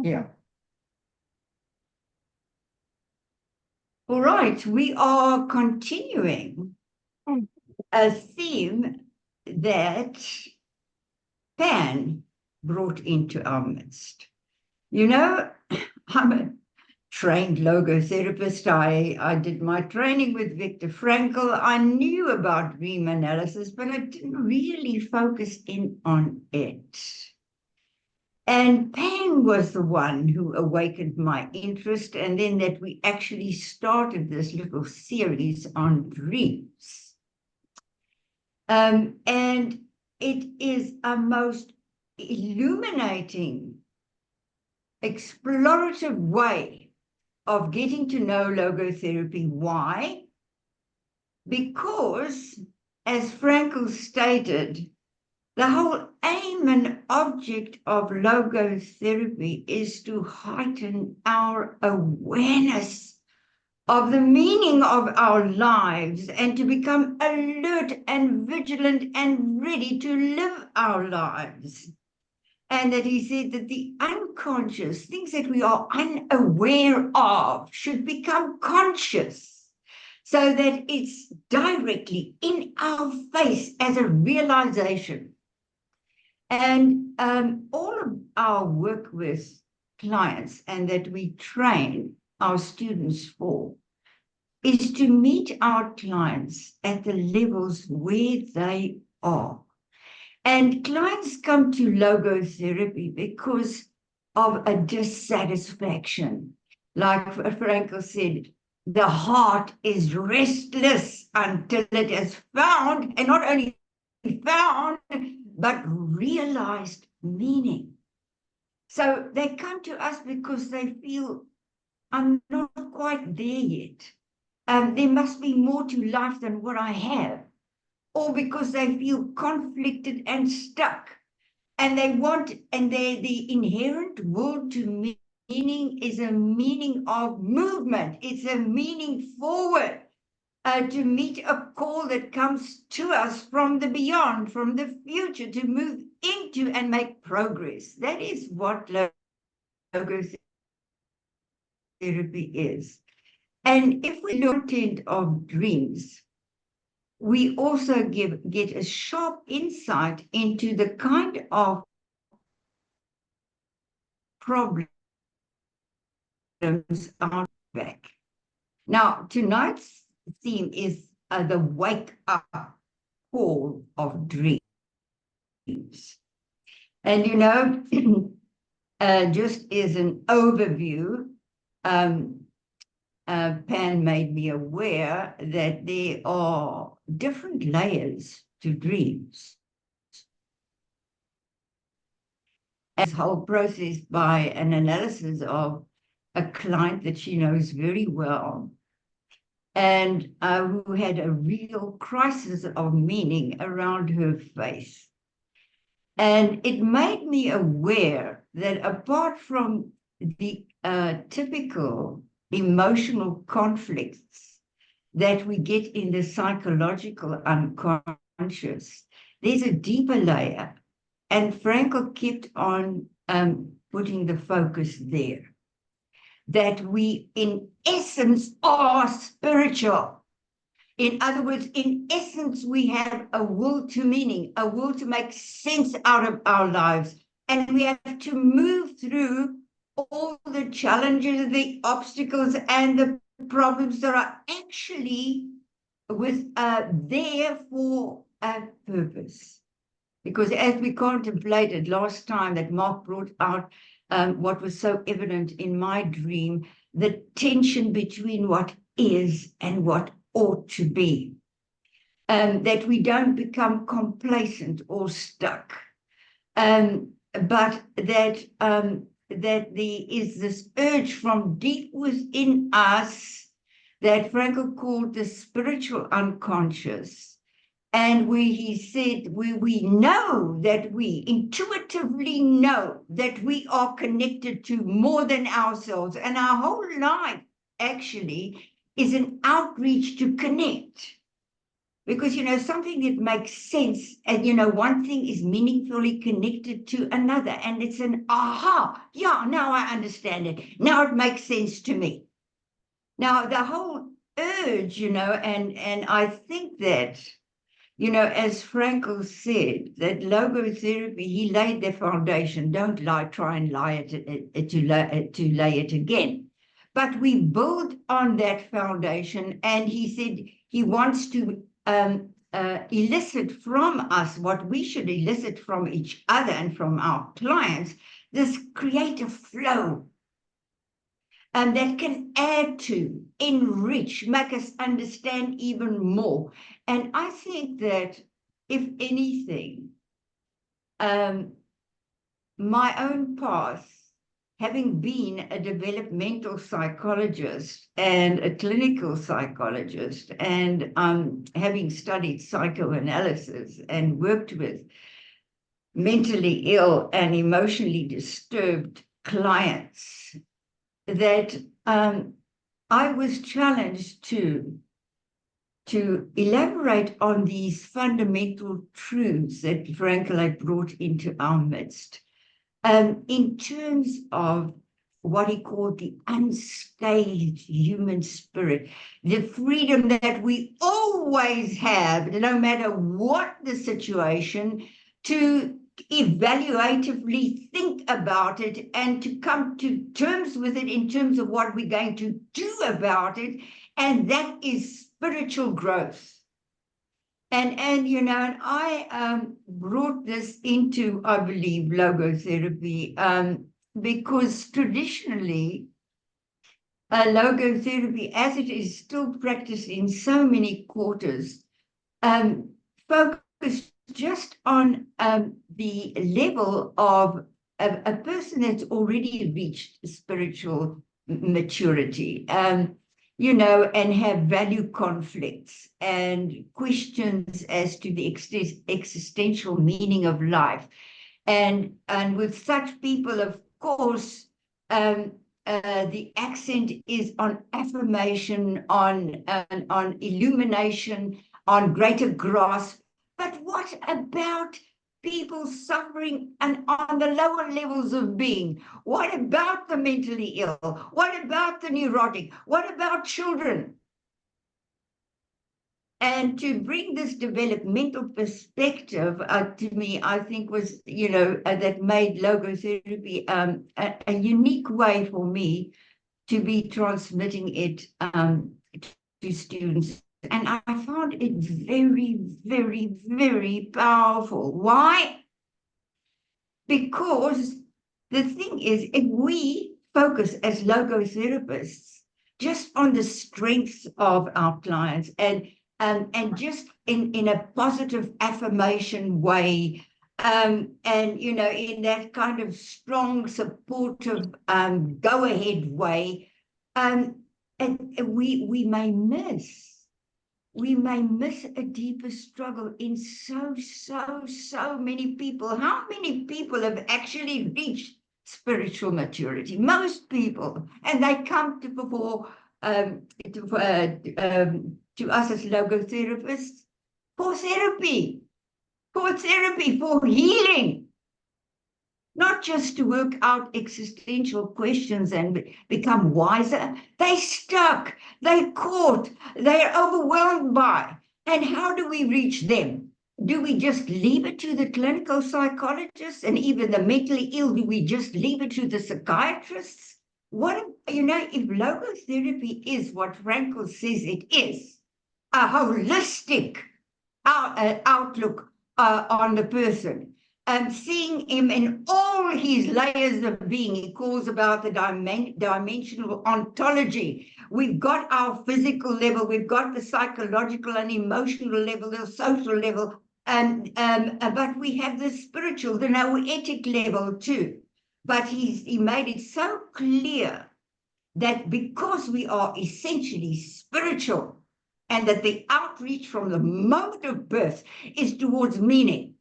Yeah. All right, we are continuing a theme that Pan brought into our midst. You know, I'm a trained logotherapist. I did my training with Viktor Frankl. I knew about dream analysis, but I didn't really focus in on it. And Pan was the one who awakened my interest, and then that we actually started this little series on dreams. And it is a most illuminating, explorative way of getting to know logotherapy. Why? Because, as Frankl stated, the whole aim and object of logotherapy is to heighten our awareness of the meaning of our lives and to become alert and vigilant and ready to live our lives. And that he said that the unconscious, things that we are unaware of, should become conscious so that it's directly in our face as a realization. And all of our work with clients and that we train our students for is to meet our clients at the levels where they are. And clients come to logotherapy because of a dissatisfaction. Like Frankl said, the heart is restless until it is found, and not only found, but realized meaning. So they come to us because they feel, I'm not quite there yet. There must be more to life than what I have. Or because they feel conflicted and stuck. And they want, and the inherent will to meaning is a meaning of movement. It's a meaning forward. To meet a call that comes to us from the beyond, from the future, to move into and make progress. That is what logotherapy is. And if we look at the content of dreams, we also get a sharp insight into the kind of problems are back. Now, tonight's theme is the wake up call of dreams. And you know, just as an overview, Pan made me aware that there are different layers to dreams. This whole process by an analysis of a client that she knows very well and who had a real crisis of meaning around her face. And it made me aware that apart from the typical emotional conflicts that we get in the psychological unconscious, there's a deeper layer. And Frankl kept on putting the focus there. That we, in essence, are spiritual. In other words, in essence, we have a will to meaning, a will to make sense out of our lives. And we have to move through all the challenges, the obstacles, and the problems that are actually there for a purpose. Because as we contemplated last time that Mark brought out what was so evident in my dream, the tension between what is and what ought to be. That we don't become complacent or stuck. But that there is this urge from deep within us that Frankl called the spiritual unconscious. And where he said, we know that we intuitively know that we are connected to more than ourselves. And our whole life actually is an outreach to connect. Because, something that makes sense, and, one thing is meaningfully connected to another, and it's an aha, yeah, now I understand it. Now it makes sense to me. Now, the whole urge, and I think that, as Frankl said, that logotherapy, he laid the foundation. Don't try and to lay it again. But we build on that foundation, and he said he wants to elicit from us what we should elicit from each other and from our clients, this creative flow that can add to, enrich, make us understand even more. And I think that, if anything, my own path, having been a developmental psychologist and a clinical psychologist, and having studied psychoanalysis and worked with mentally ill and emotionally disturbed clients, that I was challenged to elaborate on these fundamental truths that Frankl had brought into our midst, in terms of what he called the unscathed human spirit, the freedom that we always have, no matter what the situation, to evaluatively think about it and to come to terms with it in terms of what we're going to do about it, and that is spiritual growth. And I brought this into, I believe, logotherapy, because traditionally, logotherapy, as it is still practiced in so many quarters, focused just on the level of a person that's already reached spiritual maturity, and have value conflicts and questions as to the existential meaning of life. And with such people, of course, the accent is on affirmation, on illumination, on greater grasp. But what about people suffering and on the lower levels of being? What about the mentally ill? What about the neurotic? What about children? And to bring this developmental perspective to me, I think was, that made logotherapy a unique way for me to be transmitting it to students. And I found it very, very, very powerful. Why? Because the thing is, if we focus as logotherapists just on the strengths of our clients and just in a positive affirmation way, and in that kind of strong, supportive, go-ahead way, and we may miss a deeper struggle in so many people. How many people have actually reached spiritual maturity? Most people, and they come to us as logotherapists for therapy, for healing, not just to work out existential questions and become wiser. They're stuck, they're caught, they're overwhelmed by. And how do we reach them? Do we just leave it to the clinical psychologists and even the mentally ill? Do we just leave it to the psychiatrists? What, if logotherapy is what Frankl says it is, a holistic outlook on the person, seeing him in all his layers of being. He calls about the dimensional ontology. We've got our physical level, we've got the psychological and emotional level, the social level, but we have the spiritual, the noetic level too. But he made it so clear that because we are essentially spiritual, and that the outreach from the moment of birth is towards meaning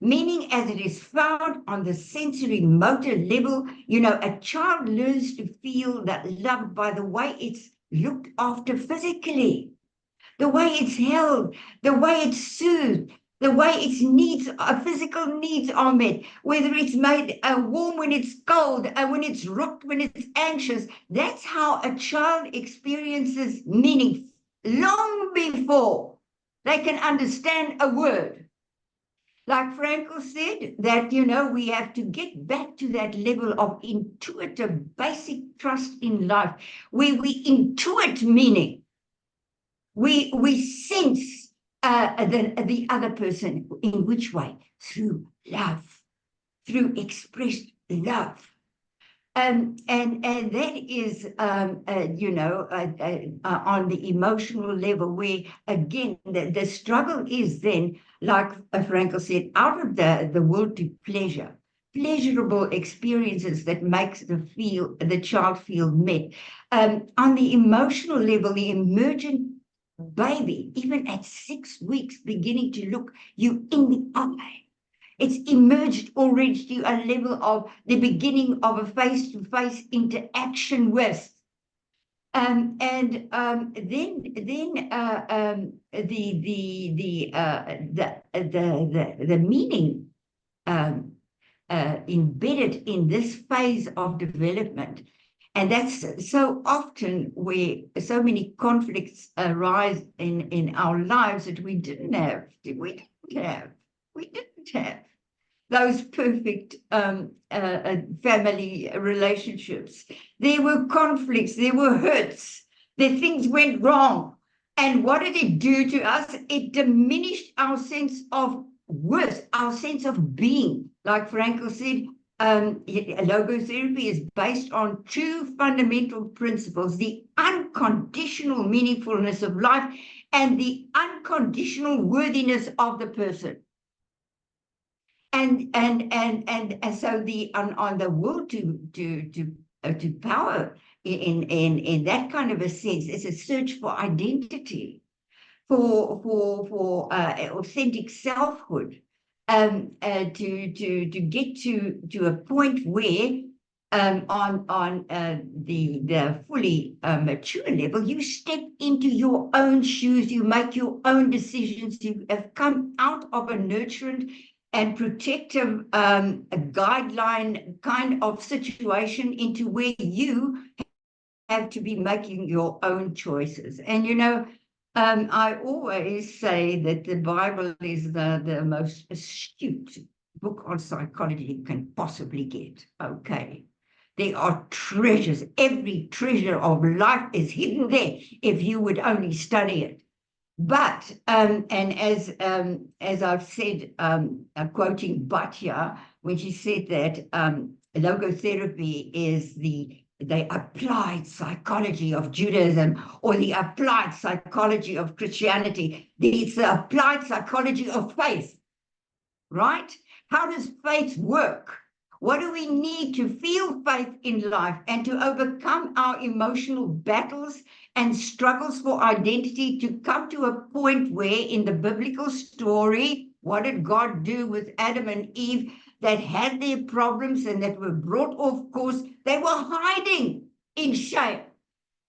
as it is found on the sensory motor level. A child learns to feel that loved by the way it's looked after physically. the way it's held, the way it's soothed, the way its needs, physical needs are met, whether it's made warm when it's cold, when it's rocked, when it's anxious. That's how a child experiences meaning long before they can understand a word. Like Frankel said, that, we have to get back to that level of intuitive, basic trust in life, where we intuit meaning. We sense the other person. In which way? Through love, through expressed love. And that is, on the emotional level, where, again, the struggle is then, like Frankel said, out of the will to pleasure, pleasurable experiences that makes the child feel met. On the emotional level, the emergent baby, even at 6 weeks, beginning to look you in the eye. It's emerged already to a level of the beginning of a face-to-face interaction with. Then the meaning embedded in this phase of development. And that's so often where so many conflicts arise in our lives that we didn't have. We didn't have those perfect family relationships. There were conflicts, there were hurts, things went wrong. And what did it do to us? It diminished our sense of worth, our sense of being. Like Frankel said, logotherapy is based on two fundamental principles: the unconditional meaningfulness of life and the unconditional worthiness of the person. And so on the will to power in that kind of a sense, it's a search for identity, for authentic selfhood, to get to a point where on the fully mature level, you step into your own shoes, you make your own decisions, you have come out of a nurturant and protective guideline kind of situation into where you have to be making your own choices. And I always say that the Bible is the most astute book on psychology you can possibly get. Okay. There are treasures. Every treasure of life is hidden there if you would only study it. But, and as I've said, quoting Bhatia, when she said that logotherapy is the applied psychology of Judaism, or the applied psychology of Christianity. It's the applied psychology of faith, right? How does faith work? What do we need to feel faith in life and to overcome our emotional battles and struggles for identity, to come to a point where, in the biblical story, what did God do with Adam and Eve that had their problems and that were brought off course? They were hiding in shame.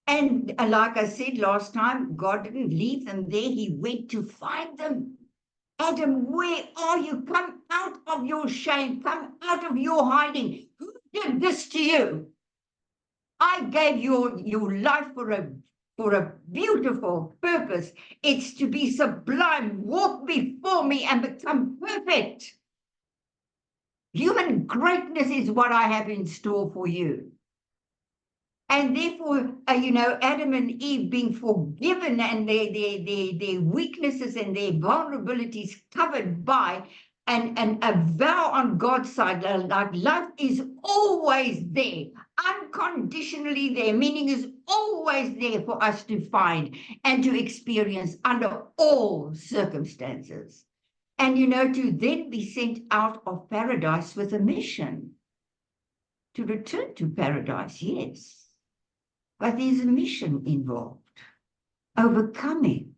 And like I said last time, God didn't leave them there. He went to find them. Adam, where are you? Come out of your shame. Come out of your hiding. Who did this to you? I gave your life for a beautiful purpose. It's to be sublime. Walk before me and become perfect. Human greatness is what I have in store for you. And therefore, Adam and Eve being forgiven and their weaknesses and their vulnerabilities covered by and a vow on God's side, like love is always there, unconditionally there, meaning is always there for us to find and to experience under all circumstances. And, to then be sent out of paradise with a mission to return to paradise, yes. But there's a mission involved, overcoming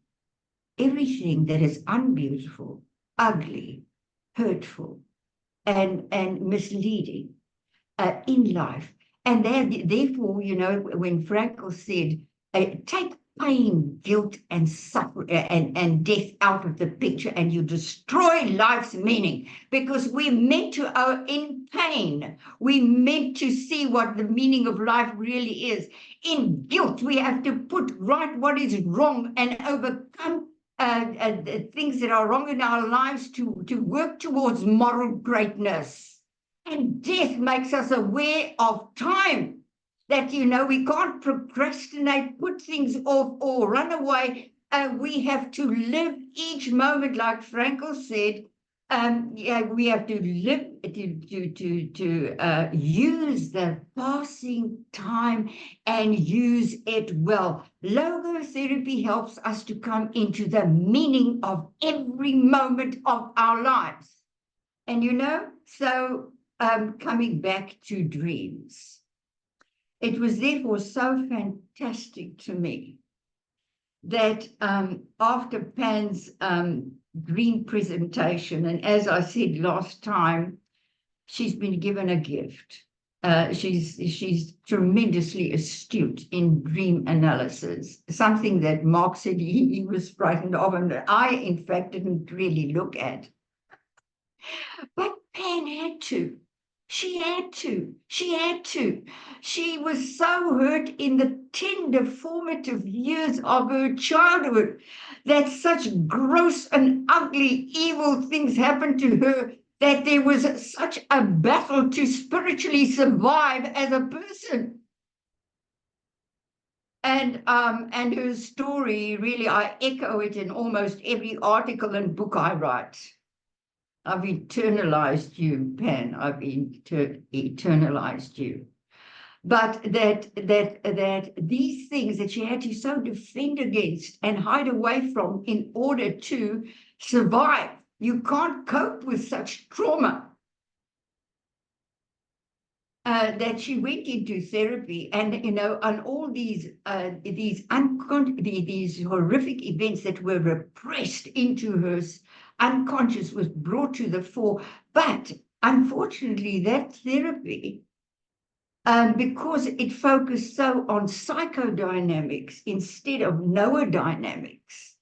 everything that is unbeautiful, ugly, hurtful, and misleading in life. And therefore, when Frankel said, take pain, guilt, and suffering and death out of the picture, and you destroy life's meaning, because we're meant to, in pain, we're meant to see what the meaning of life really is. In guilt, we have to put right what is wrong and overcome things that are wrong in our lives to work towards moral greatness. And death makes us aware of time, that, we can't procrastinate, put things off, or run away. We have to live each moment, like Frankel said. We have to live to use the passing time and use it well. Logotherapy helps us to come into the meaning of every moment of our lives. And so coming back to dreams. It was therefore so fantastic to me that after Pan's dream presentation, and as I said last time, she's been given a gift. She's tremendously astute in dream analysis, something that Mark said he was frightened of, and I, in fact, didn't really look at. But Pan had to. She had to. She was so hurt in the tender, formative years of her childhood that such gross and ugly, evil things happened to her, that there was such a battle to spiritually survive as a person. And her story, really, I echo it in almost every article and book I write. I've eternalized you, Pan. I've eternalized you. But that these things that she had to so defend against and hide away from in order to survive. You can't cope with such trauma. That she went into therapy, and on all these horrific events that were repressed into her unconscious was brought to the fore. But unfortunately, that therapy, because it focused so on psychodynamics instead of noodynamics,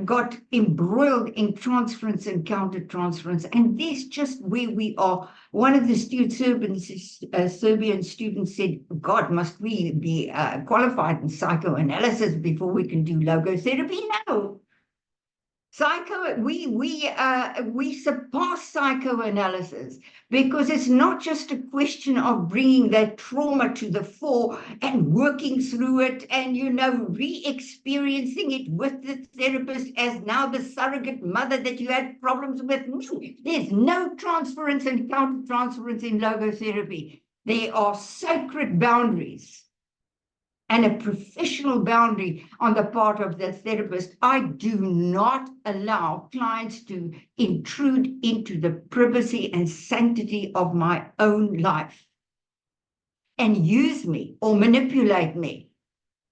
got embroiled in transference and countertransference. And this just where we are. One of the Serbian students said, God, must we be qualified in psychoanalysis before we can do logotherapy? No. We surpass psychoanalysis, because it's not just a question of bringing that trauma to the fore and working through it and, re-experiencing it with the therapist as now the surrogate mother that you had problems with. No, there's no transference and countertransference in logotherapy. There are sacred boundaries and a professional boundary on the part of the therapist. I do not allow clients to intrude into the privacy and sanctity of my own life and use me or manipulate me,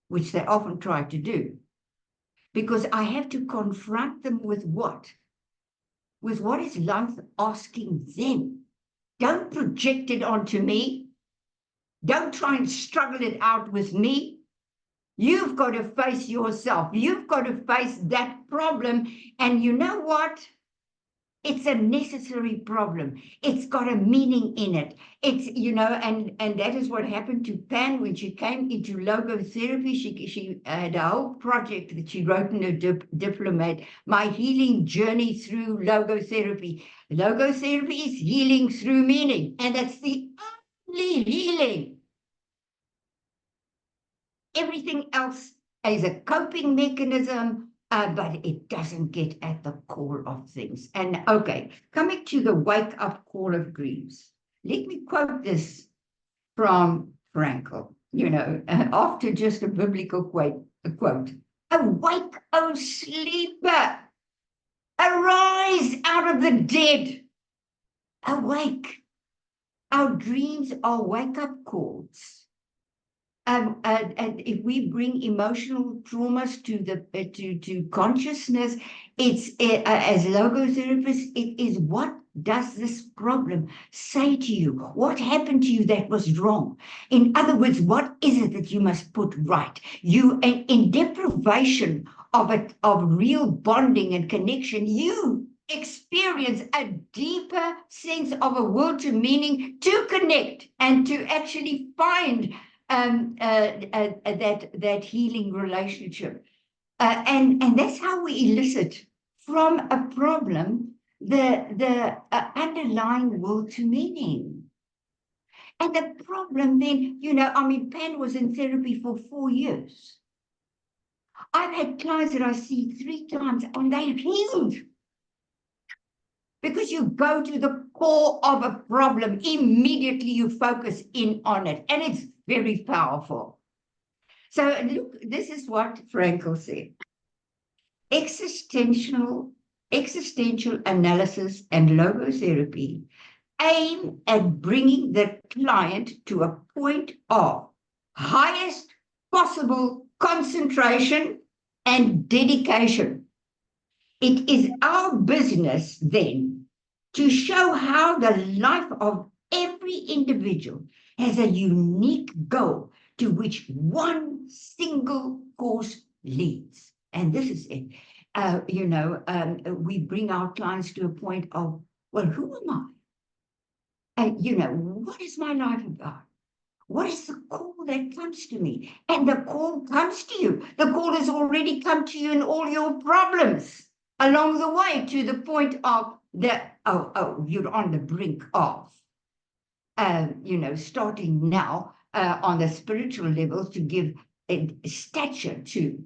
which they often try to do, because I have to confront them with what? With what is life asking them. Don't project it onto me. Don't try and struggle it out with me. You've got to face yourself. You've got to face that problem. And you know what? It's a necessary problem. It's got a meaning in it. It's, and that is what happened to Pan when she came into logotherapy. She had a whole project that she wrote in her diplomat, My Healing Journey Through Logotherapy. Logotherapy is healing through meaning. And that's the only healing. Everything else is a coping mechanism, but it doesn't get at the core of things. And okay, coming to the wake up call of dreams. Let me quote this from Frankel, after just a biblical quote. Awake, O sleeper, arise out of the dead. Awake. Our dreams are wake-up calls. And if we bring emotional traumas to consciousness, it's as logotherapists, it is what does this problem say to you? What happened to you that was wrong? In other words, what is it that you must put right? You, in deprivation of real bonding and connection, you experience a deeper sense of a will to meaning to connect and to actually find that healing relationship. And that's how we elicit from a problem the underlying will to meaning. And the problem then, Pan was in therapy for 4 years. I've had clients that I see 3 times and they've healed. Because you go to the core of a problem, immediately you focus in on it, and it's very powerful. So look, this is what Frankl said. Existential analysis and logotherapy aim at bringing the client to a point of highest possible concentration and dedication. It is our business then to show how the life of every individual has a unique goal to which one single course leads. And this is it. We bring our clients to a point of, well, who am I? What is my life about? What is the call that comes to me? And the call comes to you. The call has already come to you in all your problems along the way, to the point of you're on the brink of, starting now on the spiritual level to give stature to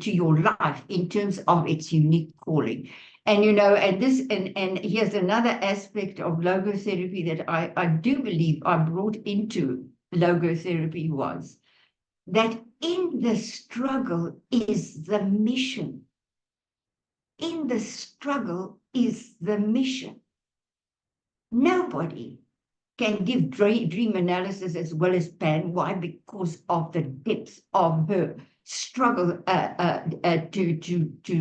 your life in terms of its unique calling. And here's another aspect of logotherapy that I do believe I brought into logotherapy, was that in the struggle is the mission. In the struggle is the mission. Nobody can give dream analysis as well as Pan. Why? Because of the depths of her struggle to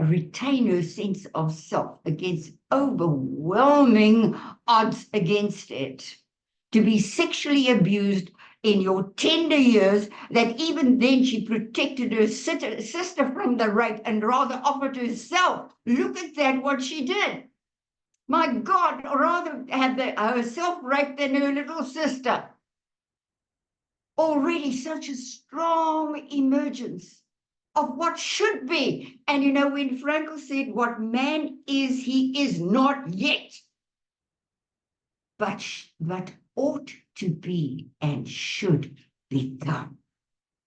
retain her sense of self against overwhelming odds against it. To be sexually abused in your tender years, that even then she protected her sister from the rape and rather offered herself. Look at that, what she did. My God, rather have herself raped than her little sister. Already such a strong emergence of what should be. And when Frankl said, what man is, he is not yet, but ought to be and should become.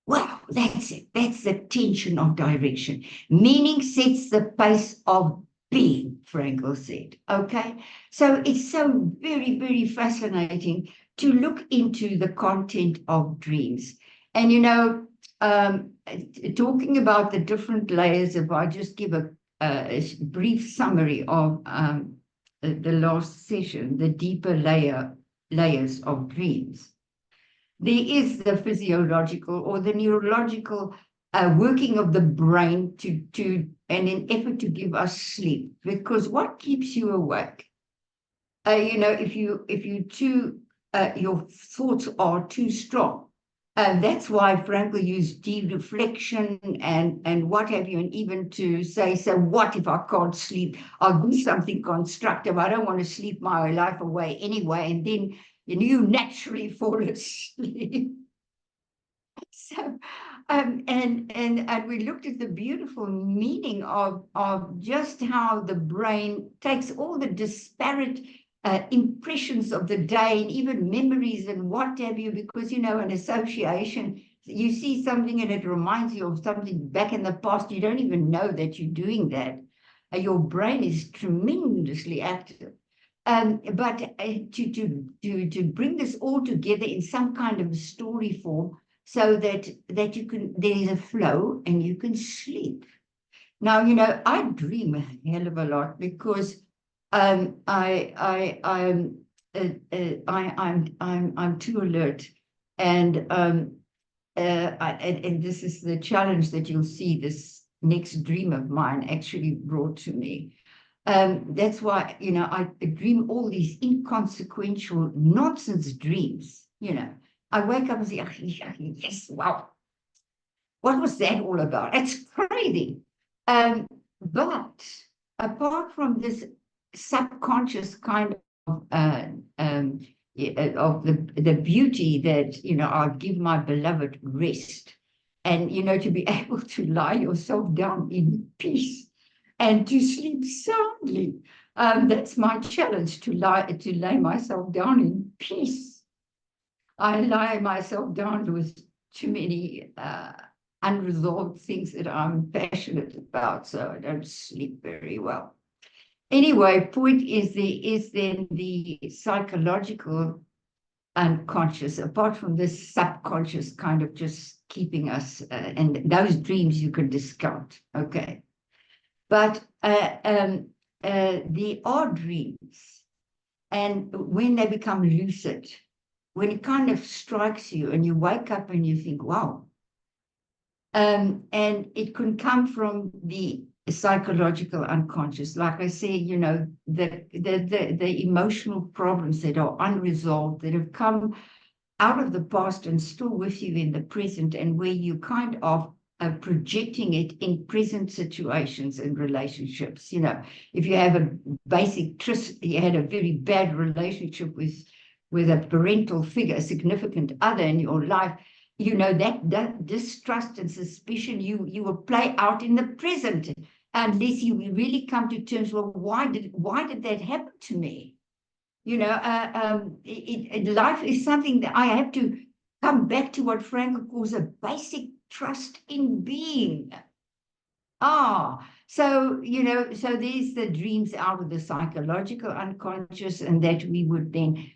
Well, that's it. That's the tension of direction. Meaning sets the pace of being, Frankl said. Okay? So it's so very, very fascinating to look into the content of dreams. And, talking about the different layers, if I just give a brief summary of the last session, the deeper layers of dreams. There is the physiological or the neurological working of the brain to and an effort to give us sleep, because what keeps you awake? If your thoughts are too strong. That's why Frankl used deep reflection and what have you, and even to say, so what if I can't sleep? I'll do something constructive. I don't want to sleep my life away anyway, and then you naturally fall asleep. So, and we looked at the beautiful meaning of just how the brain takes all the disparate impressions of the day and even memories and what have you, because, an association, you see something and it reminds you of something back in the past. You don't even know that you're doing that. Your brain is tremendously active. But to bring this all together in some kind of story form, so that there is a flow and you can sleep. Now, I dream a hell of a lot because I'm too alert, and this is the challenge that you'll see this next dream of mine actually brought to me. That's why, I dream all these inconsequential nonsense dreams. I wake up and say, yes, wow, what was that all about? It's crazy. But apart from this subconscious kind of of the beauty that I'll give my beloved rest, and to be able to lie yourself down in peace and to sleep soundly. That's my challenge, to lay myself down in peace. I lie myself down with too many unresolved things that I'm passionate about, so I don't sleep very well. Anyway, point is, there is then the psychological unconscious, apart from this subconscious kind of just keeping us, and those dreams you can discount, okay. But there are dreams, and when they become lucid, when it kind of strikes you and you wake up and you think, wow. And it can come from the psychological unconscious. Like I say, the emotional problems that are unresolved, that have come out of the past and still with you in the present, and where you kind of projecting it in present situations and relationships. If you have a basic trust, you had a very bad relationship with a parental figure, a significant other in your life, that distrust and suspicion you will play out in the present, unless you really come to terms, well, why did that happen to me? Life is something that I have to come back to, what Frankel calls a basic trust in being. So there's the dreams out of the psychological unconscious, and that we would then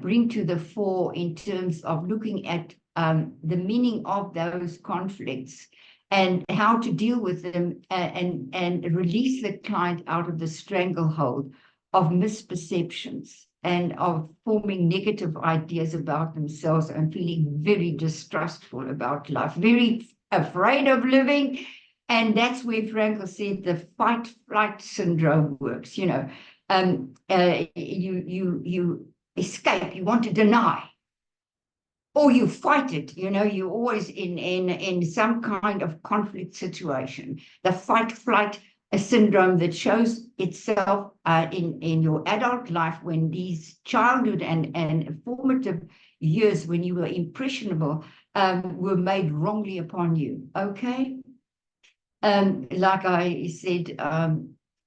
bring to the fore in terms of looking at the meaning of those conflicts and how to deal with them, and release the client out of the stranglehold of misperceptions and of forming negative ideas about themselves, and feeling very distrustful about life, very afraid of living. And that's where Frankl said the fight-flight syndrome works. You escape, you want to deny, or you fight it. You're always in some kind of conflict situation. The fight-flight syndrome that shows itself in your adult life, when these childhood and formative years, when you were impressionable, were made wrongly upon you. Okay. Like I said,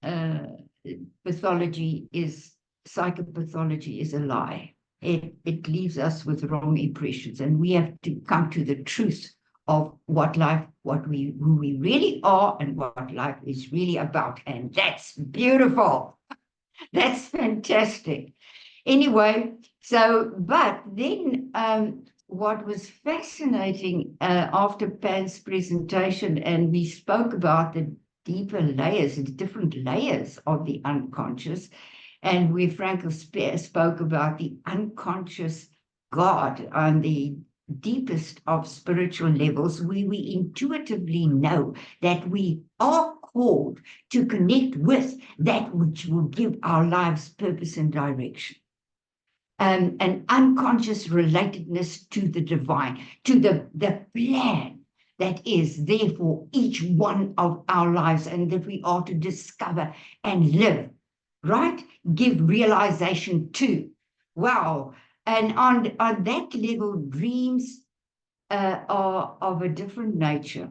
psychopathology is a lie. It leaves us with wrong impressions, and we have to come to the truth of who we really are, and what life is really about. And that's beautiful. That's fantastic. Anyway, but then what was fascinating after Pan's presentation, and we spoke about the deeper layers, the different layers of the unconscious, and where Frankl spoke about the unconscious God on the deepest of spiritual levels, where we intuitively know that we are called to connect with that which will give our lives purpose and direction. An unconscious relatedness to the divine, to the plan that is there for each one of our lives, and that we are to discover and live, right? Give realization to. Wow. And on that level, dreams are of a different nature.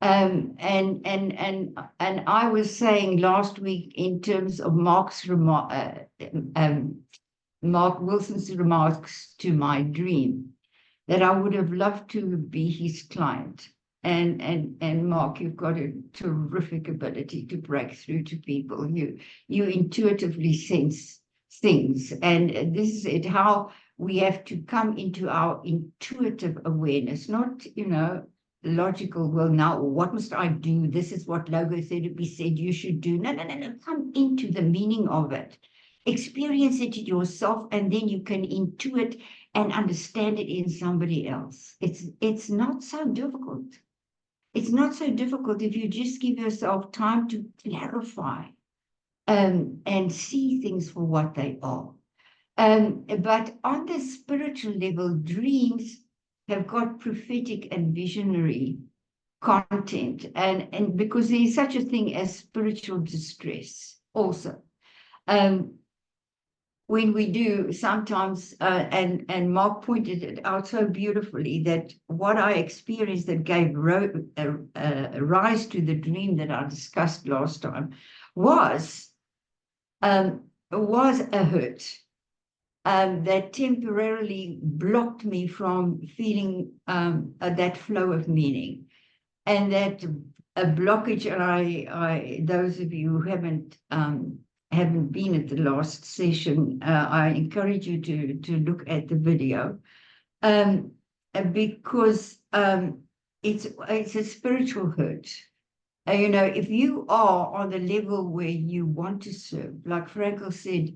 And I was saying last week, in terms of Mark Wilson's remarks to my dream, that I would have loved to be his client. And Mark, you've got a terrific ability to break through to people. You intuitively sense things, and this is it. How we have to come into our intuitive awareness, not logical. Well, now what must I do? This is what logotherapy said you should do. No. Come into the meaning of it. Experience it yourself, and then you can intuit and understand it in somebody else. It's not so difficult. It's not so difficult if you just give yourself time to clarify and see things for what they are. But on the spiritual level, dreams have got prophetic and visionary content, and because there is such a thing as spiritual distress also. When we do sometimes, and Mark pointed it out so beautifully, that what I experienced that gave rise to the dream that I discussed last time was a hurt that temporarily blocked me from feeling that flow of meaning, and that a blockage. And I those of you who haven't been at the last session, I encourage you to look at the video, because it's a spiritual hurt. You know, if you are on the level where you want to serve, like Frankel said,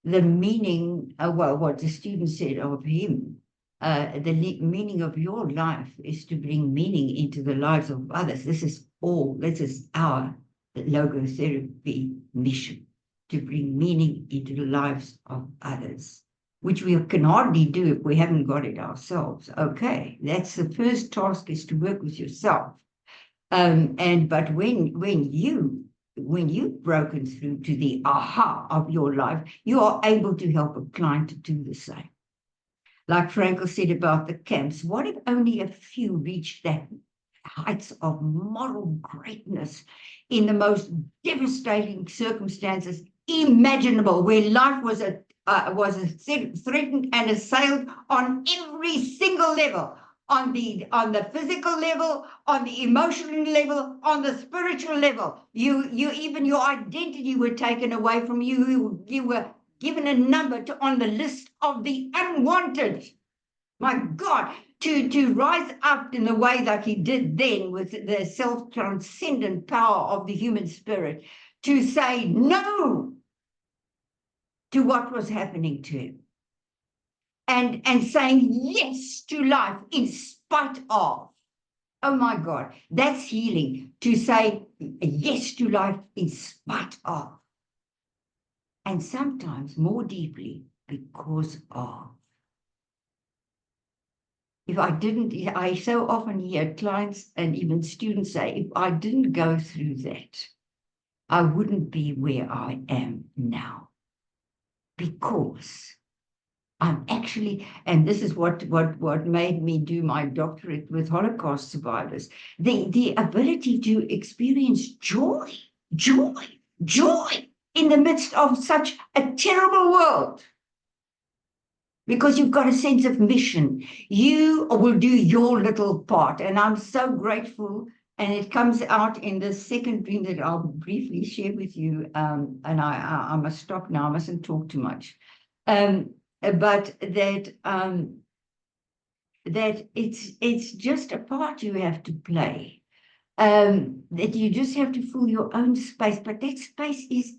the meaning, well, what the student said of him, the meaning of your life is to bring meaning into the lives of others. This is our logotherapy mission, to bring meaning into the lives of others, which we can hardly do if we haven't got it ourselves. Okay, that's the first task, is to work with yourself. But when you've broken through to the aha of your life, you are able to help a client to do the same. Like Frankel said about the camps, what if only a few reached that heights of moral greatness in the most devastating circumstances imaginable, where life was threatened and assailed on every single level, on the physical level, on the emotional level, on the spiritual level. You even your identity were taken away from you. You were given a number on the list of the unwanted. My God, to rise up in the way that he did then, with the self-transcendent power of the human spirit, to say no to what was happening to him, and saying yes to life in spite of. Oh my God, that's healing, to say yes to life in spite of. And sometimes more deeply because of. If I didn't, I so often hear clients and even students say, if I didn't go through that, I wouldn't be where I am now. Because I'm actually, and this is what made me do my doctorate with Holocaust survivors, the ability to experience joy in the midst of such a terrible world. Because you've got a sense of mission. You will do your little part. And I'm so grateful. And it comes out in the second dream that I'll briefly share with you. And I must stop now. I mustn't talk too much. But that it's just a part you have to play. That you just have to fill your own space. But that space is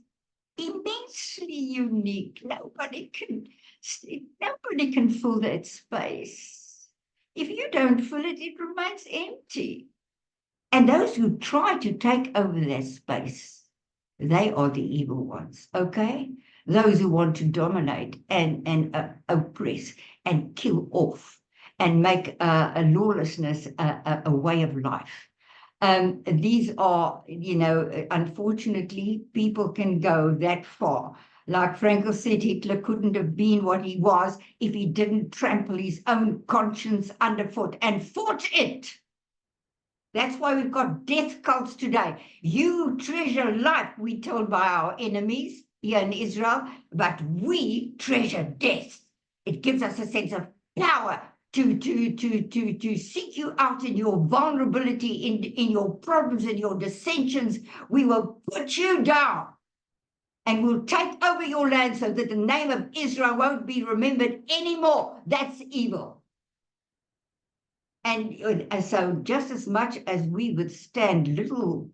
immensely unique. Nobody can fill that space. If you don't fill it, it remains empty. And those who try to take over that space, they are the evil ones, okay? Those who want to dominate and oppress and kill off and make a lawlessness a way of life. These are, unfortunately, people can go that far. Like Frankel said, Hitler couldn't have been what he was if he didn't trample his own conscience underfoot and fought it. That's why we've got death cults today. You treasure life, we're told by our enemies here in Israel, but we treasure death. It gives us a sense of power to seek you out in your vulnerability, in your problems, in your dissensions. We will put you down and we'll take over your land so that the name of Israel won't be remembered anymore. That's evil. And so just as much as we withstand little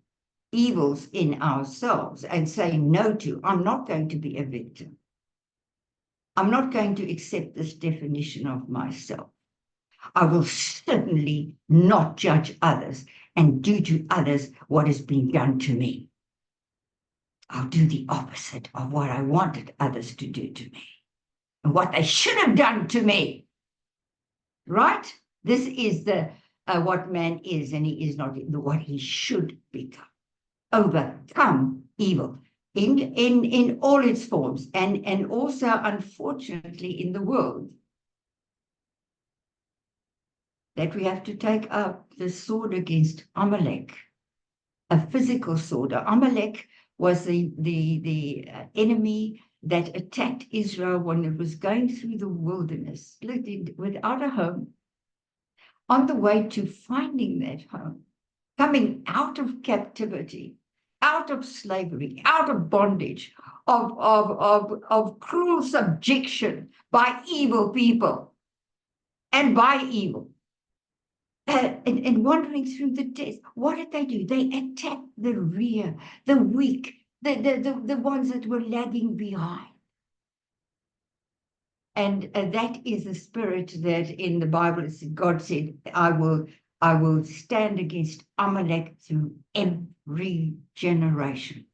evils in ourselves and say no to, I'm not going to be a victim. I'm not going to accept this definition of myself. I will certainly not judge others and do to others what has been done to me. I'll do the opposite of what I wanted others to do to me and what they should have done to me. Right? This is the what man is, and he is not what he should become. Overcome evil in all its forms, and also, unfortunately, in the world, that we have to take up the sword against Amalek, a physical sword. Amalek was the enemy that attacked Israel when it was going through the wilderness, without a home, on the way to finding that home, coming out of captivity, out of slavery, out of bondage, of cruel subjection by evil people and by evil. And wandering through the desert, what did they do? They attacked the rear, the weak, the ones that were lagging behind. And that is the spirit that in the Bible God said, I will stand against Amalek through every generation.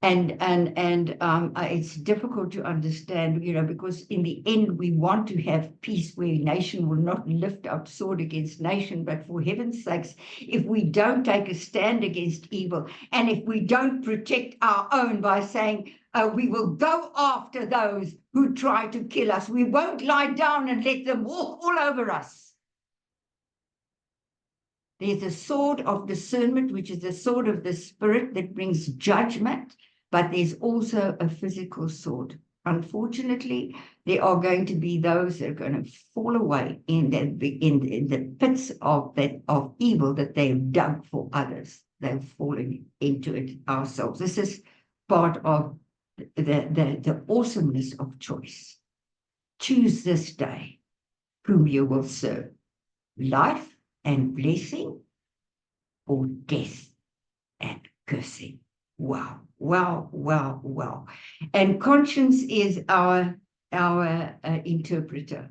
And it's difficult to understand, because in the end we want to have peace where nation will not lift up sword against nation. But for heaven's sakes, if we don't take a stand against evil, and if we don't protect our own by saying, we will go after those who try to kill us, we won't lie down and let them walk all over us. There's a sword of discernment, which is the sword of the Spirit that brings judgment. But there's also a physical sword. Unfortunately, there are going to be those that are going to fall away in the pits of evil that they've dug for others. They've fallen into it ourselves. This is part of the awesomeness of choice. Choose this day whom you will serve, life and blessing, or death and cursing. Wow, wow, wow, wow. And conscience is our interpreter.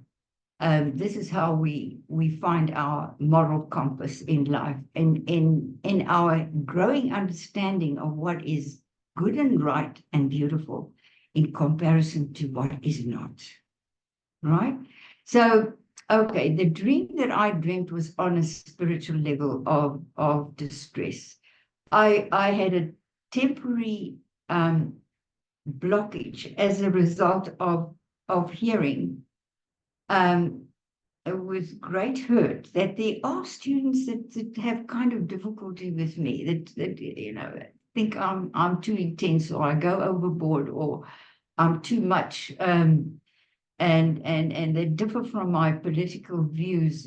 This is how we find our moral compass in life, and in our growing understanding of what is good and right and beautiful in comparison to what is not. Right? So, okay, the dream that I dreamt was on a spiritual level of distress. I had a temporary blockage as a result of hearing with great hurt that there are students that have kind of difficulty with me, that think I'm too intense, or I go overboard, or I'm too much, and they differ from my political views,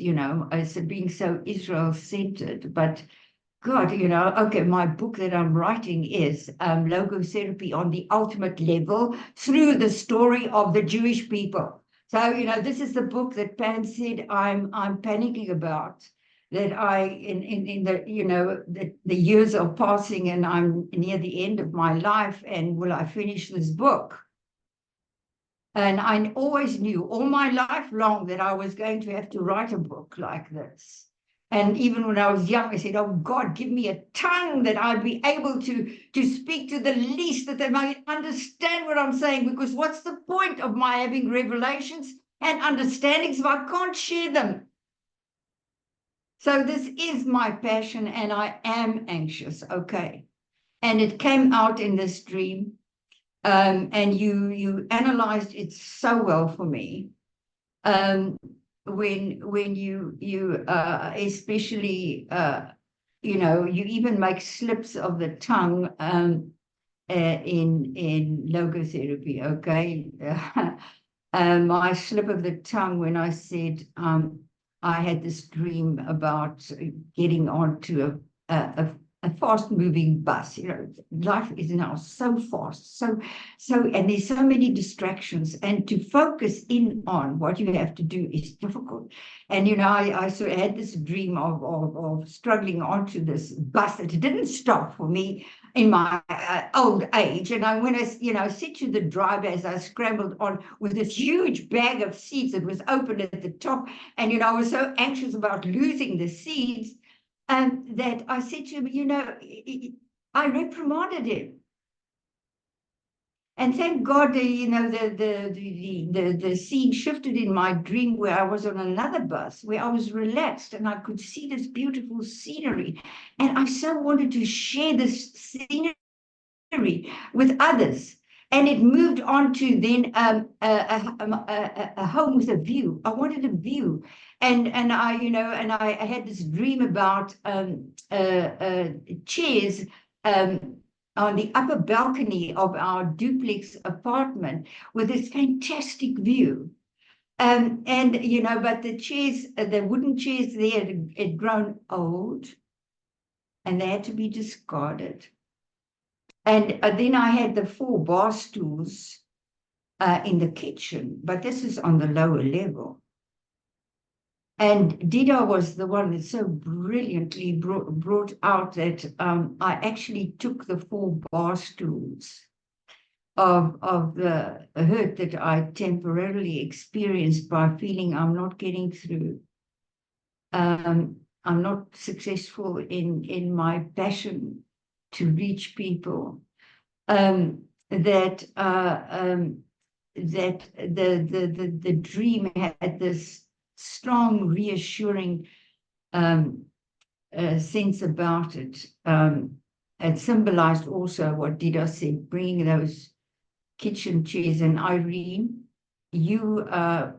as being so Israel-centered. But God, okay, my book that I'm writing is Logotherapy on the Ultimate Level through the story of the Jewish people. So, this is the book that Pan said I'm panicking about, that in the years are passing and I'm near the end of my life, and will I finish this book? And I always knew all my life long that I was going to have to write a book like this. And even when I was young, I said, oh, God, give me a tongue that I'd be able to speak to the least, that they might understand what I'm saying, because what's the point of my having revelations and understandings if I can't share them? So this is my passion, and I am anxious, okay? And it came out in this dream, and you analyzed it so well for me. When you especially you even make slips of the tongue in logotherapy, okay? My slip of the tongue when I said I had this dream about getting onto a fast-moving bus. Life is now so fast, so, and there's so many distractions, and to focus in on what you have to do is difficult. And I sort of had this dream of struggling onto this bus that didn't stop for me in my old age. And I said to the driver as I scrambled on with this huge bag of seeds that was open at the top, and I was so anxious about losing the seeds. that I said to him, you know, I reprimanded him. And thank God, you know, the scene shifted in my dream where I was on another bus, where I was relaxed and I could see this beautiful scenery. And I so wanted to share this scenery with others. And it moved on to then a home with a view. I wanted a view, and I, you know, and I had this dream about chairs on the upper balcony of our duplex apartment with this fantastic view. And you know, but the chairs, the wooden chairs there had grown old, and they had to be discarded. And then I had the 4 bar stools in the kitchen, but this is on the lower level. And Dida was the one that so brilliantly brought out that I actually took the 4 bar stools of the hurt that I temporarily experienced by feeling I'm not getting through. I'm not successful in my passion to reach people. That the dream had this strong, reassuring sense about it. It symbolized also what Dida said, bringing those kitchen chairs. And Irene, you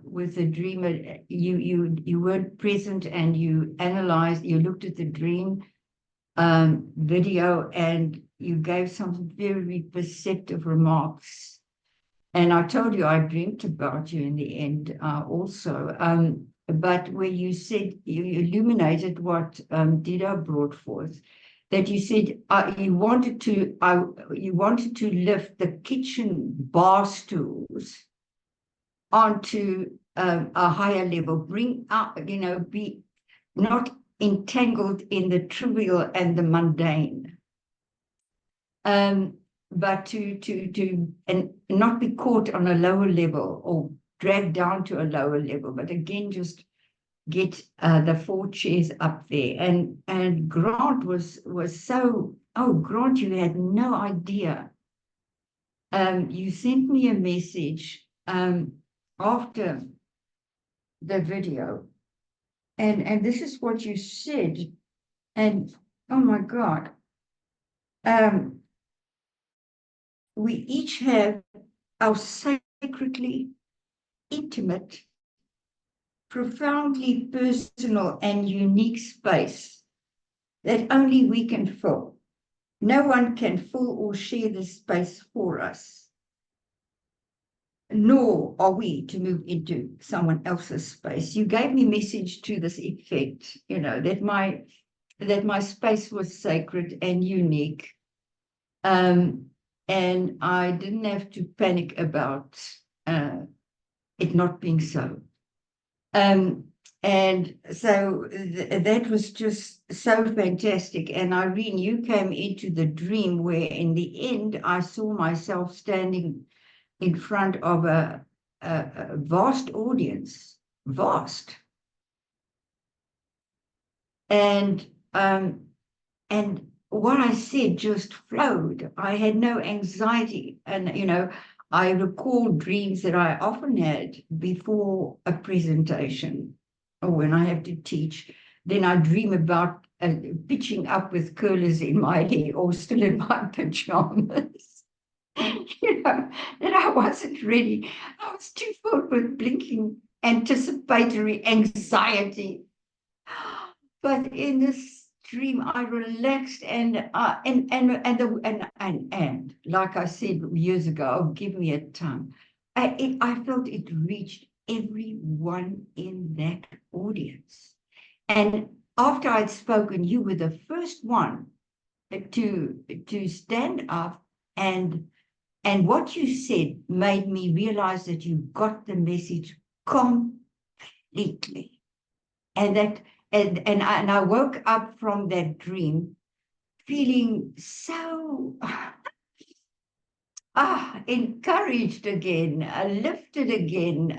with the dreamer, you weren't present, and you analyzed, you looked at the dream video, and you gave some very perceptive remarks. And I told you I dreamt about you in the end also. But where you said, you illuminated what Dida brought forth, that you said you wanted to lift the kitchen bar stools onto a higher level, bring out, you know, be not entangled in the trivial and the mundane, but to and not be caught on a lower level or dragged down to a lower level, but again just get the 4 chairs up there. And Grant was so, oh Grant, you had no idea. You sent me a message after the video, and this is what you said, and oh my God, we each have our sacredly intimate, profoundly personal and unique space that only we can fill. No one can fill or share this space for us, nor are we to move into someone else's space. You gave me a message to this effect, you know, that my space was sacred and unique. And I didn't have to panic about it not being so. And so that was just so fantastic. And Irene, you came into the dream where in the end, I saw myself standing in front of a vast audience, vast. And what I said just flowed. I had no anxiety. And, you know, I recall dreams that I often had before a presentation or when I have to teach. Then I dream about pitching up with curlers in my hair or still in my pajamas. You know, that I wasn't ready. I was too filled with blinking anticipatory anxiety. But in this dream, I relaxed and like I said years ago, oh, give me a tongue. I felt it reached everyone in that audience. And after I'd spoken, you were the first one to stand up, and what you said made me realize that you got the message completely. And that and I woke up from that dream feeling so encouraged again, lifted again,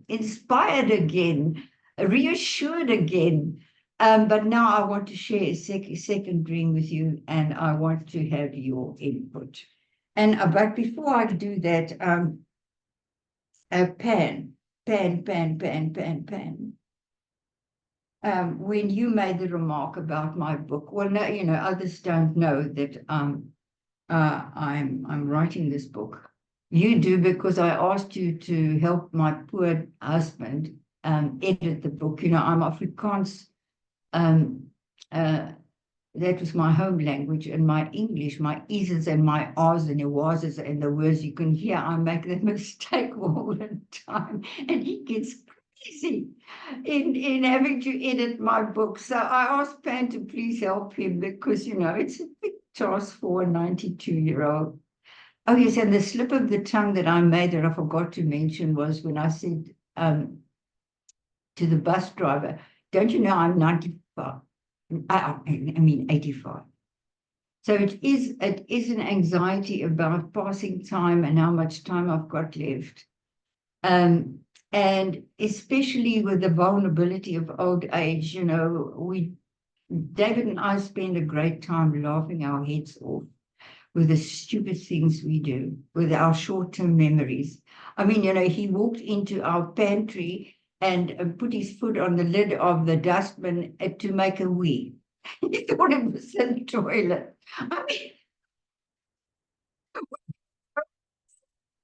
inspired again, reassured again. But now I want to share a second dream with you, and I want to have your input. And but before I do that, Pan. When you made the remark about my book, well, no, others don't know that I'm writing this book. You do, because I asked you to help my poor husband edit the book. I'm Afrikaans. That was my home language, and my English, my is's and my ah's and your was's and the words you can hear, I make that mistake all the time, and he gets crazy in having to edit my book. So I asked Pan to please help him, because it's a big task for a 92-year-old. Oh yes, and the slip of the tongue that I made that I forgot to mention was when I said to the bus driver, "Don't you know I'm 95? I mean 85." So it is an anxiety about passing time and how much time I've got left. And especially with the vulnerability of old age, David and I spend a great time laughing our heads off with the stupid things we do, with our short-term memories. I mean, he walked into our pantry and put his foot on the lid of the dustbin to make a wee. He thought it was the toilet. I mean,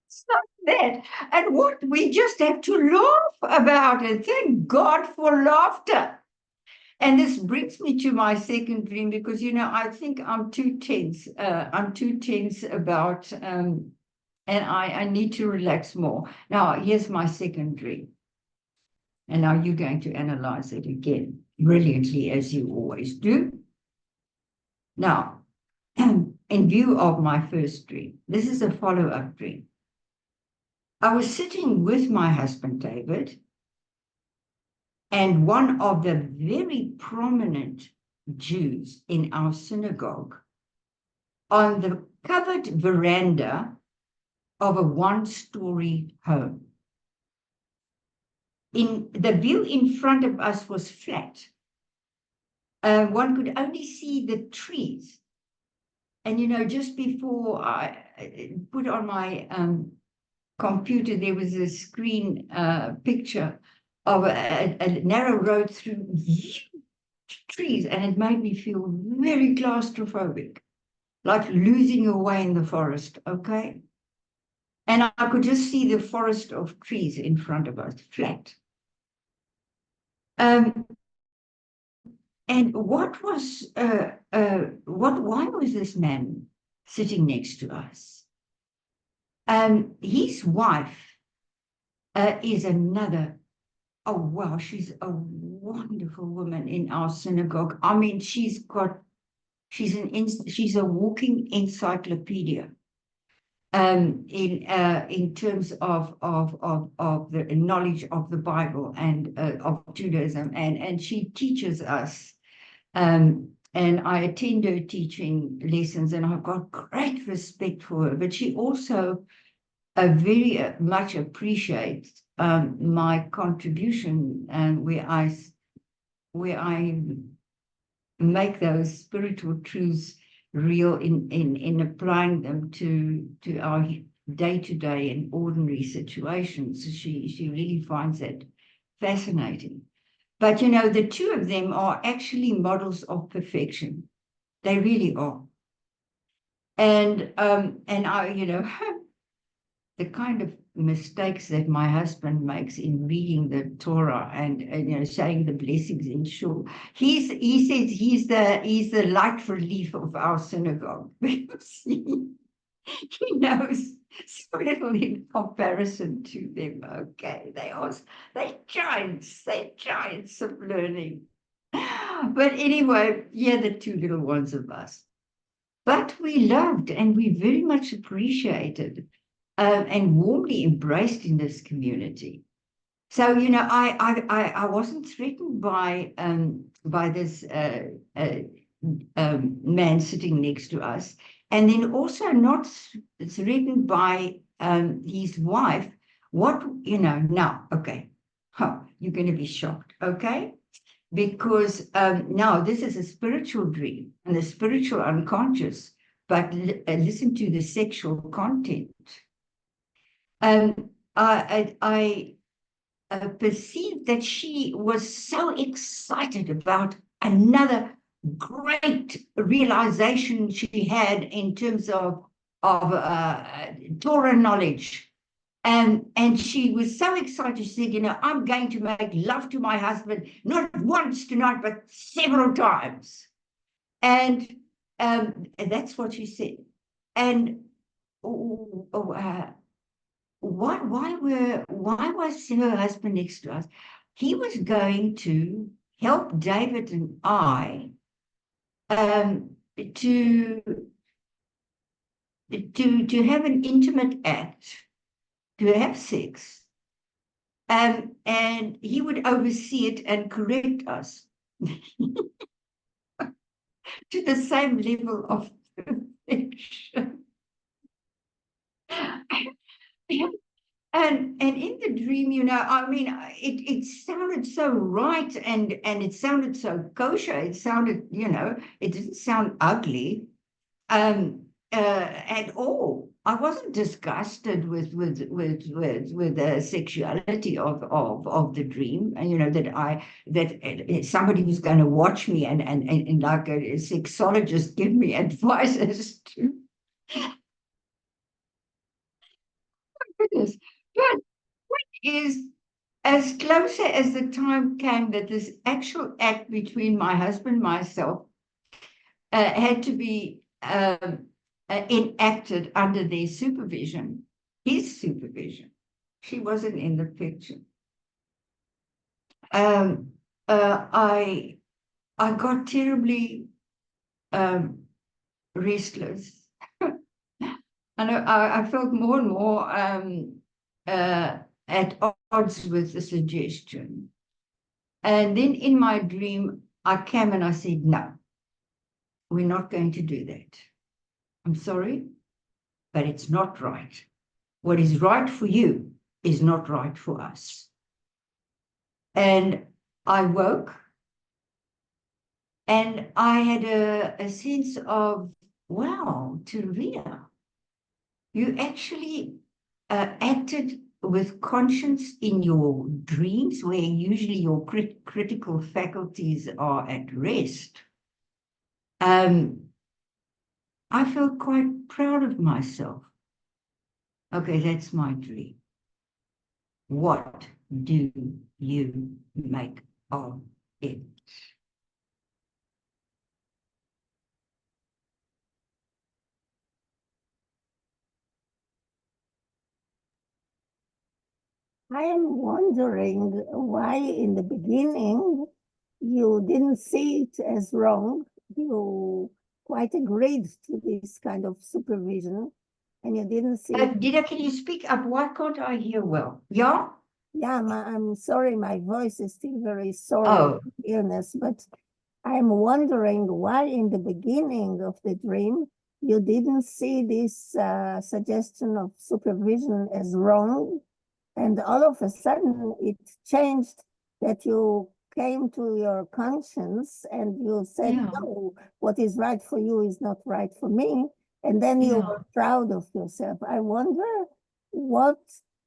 it's not that. And what we just have to laugh about it. Thank God for laughter. And this brings me to my second dream, because I think I'm too tense. I'm too tense about, and I need to relax more. Now, here's my second dream. And now you're going to analyze it again brilliantly, as you always do. Now, in view of my first dream, this is a follow-up dream. I was sitting with my husband, David, and one of the very prominent Jews in our synagogue on the covered veranda of a one-story home. The view in front of us was flat. One could only see the trees. And just before I put on my computer, there was a screen picture of a narrow road through huge trees, and it made me feel very claustrophobic, like losing your way in the forest, okay? And I could just see the forest of trees in front of us, flat. And why was this man sitting next to us? His wife is another, oh wow, she's a wonderful woman in our synagogue. I mean, she's a walking encyclopedia. In terms of the knowledge of the Bible and of Judaism, and she teaches us. And I attend her teaching lessons, and I've got great respect for her. But she also very much appreciates my contribution, and where I make those spiritual truths real in applying them to our day-to-day and ordinary situations. She really finds that fascinating. But the two of them are actually models of perfection. They really are. And I, the kind of mistakes that my husband makes in reading the Torah and saying the blessings in shul. He says he's the light relief of our synagogue, because he knows so little in comparison to them. Okay, they're giants of learning. But anyway, the two little ones of us. But we loved and we very much appreciated and warmly embraced in this community. So I wasn't threatened by this man sitting next to us, and then also not threatened by his wife. What now? Okay, you're going to be shocked. Okay, because now this is a spiritual dream and the spiritual unconscious, but listen to the sexual content. I perceived that she was so excited about another great realization she had in terms of Torah knowledge. And she was so excited. She said, I'm going to make love to my husband, not once tonight, but several times. And that's what she said. And why was her husband next to us? He was going to help David and I to have an intimate act, to have sex, and he would oversee it and correct us to the same level of perfection. And in the dream, I mean, it sounded so right, and it sounded so kosher. It sounded, it didn't sound ugly at all. I wasn't disgusted with the sexuality of the dream, and that somebody was going to watch me and like a sexologist give me advice as to this. But is as closer as the time came that this actual act between my husband and myself had to be enacted under their supervision, his supervision. She wasn't in the picture. I got terribly restless. And I felt more and more at odds with the suggestion. And then in my dream, I came and I said, no, we're not going to do that. I'm sorry, but it's not right. What is right for you is not right for us. And I woke and I had a sense of, wow, Teria, you actually acted with conscience in your dreams, where usually your critical faculties are at rest. I felt quite proud of myself. Okay, that's my dream. What do you make of it? I am wondering why in the beginning you didn't see it as wrong. You quite agreed to this kind of supervision and you didn't see it. Dida, can you speak up? Why can't I hear well? Yeah? Yeah, I'm sorry, my voice is still very sore Oh, with illness, but I'm wondering why in the beginning of the dream you didn't see this suggestion of supervision as wrong, and all of a sudden it changed, that you came to your conscience and you said, yeah, no, what is right for you is not right for me. And then you yeah. were proud of yourself. I wonder what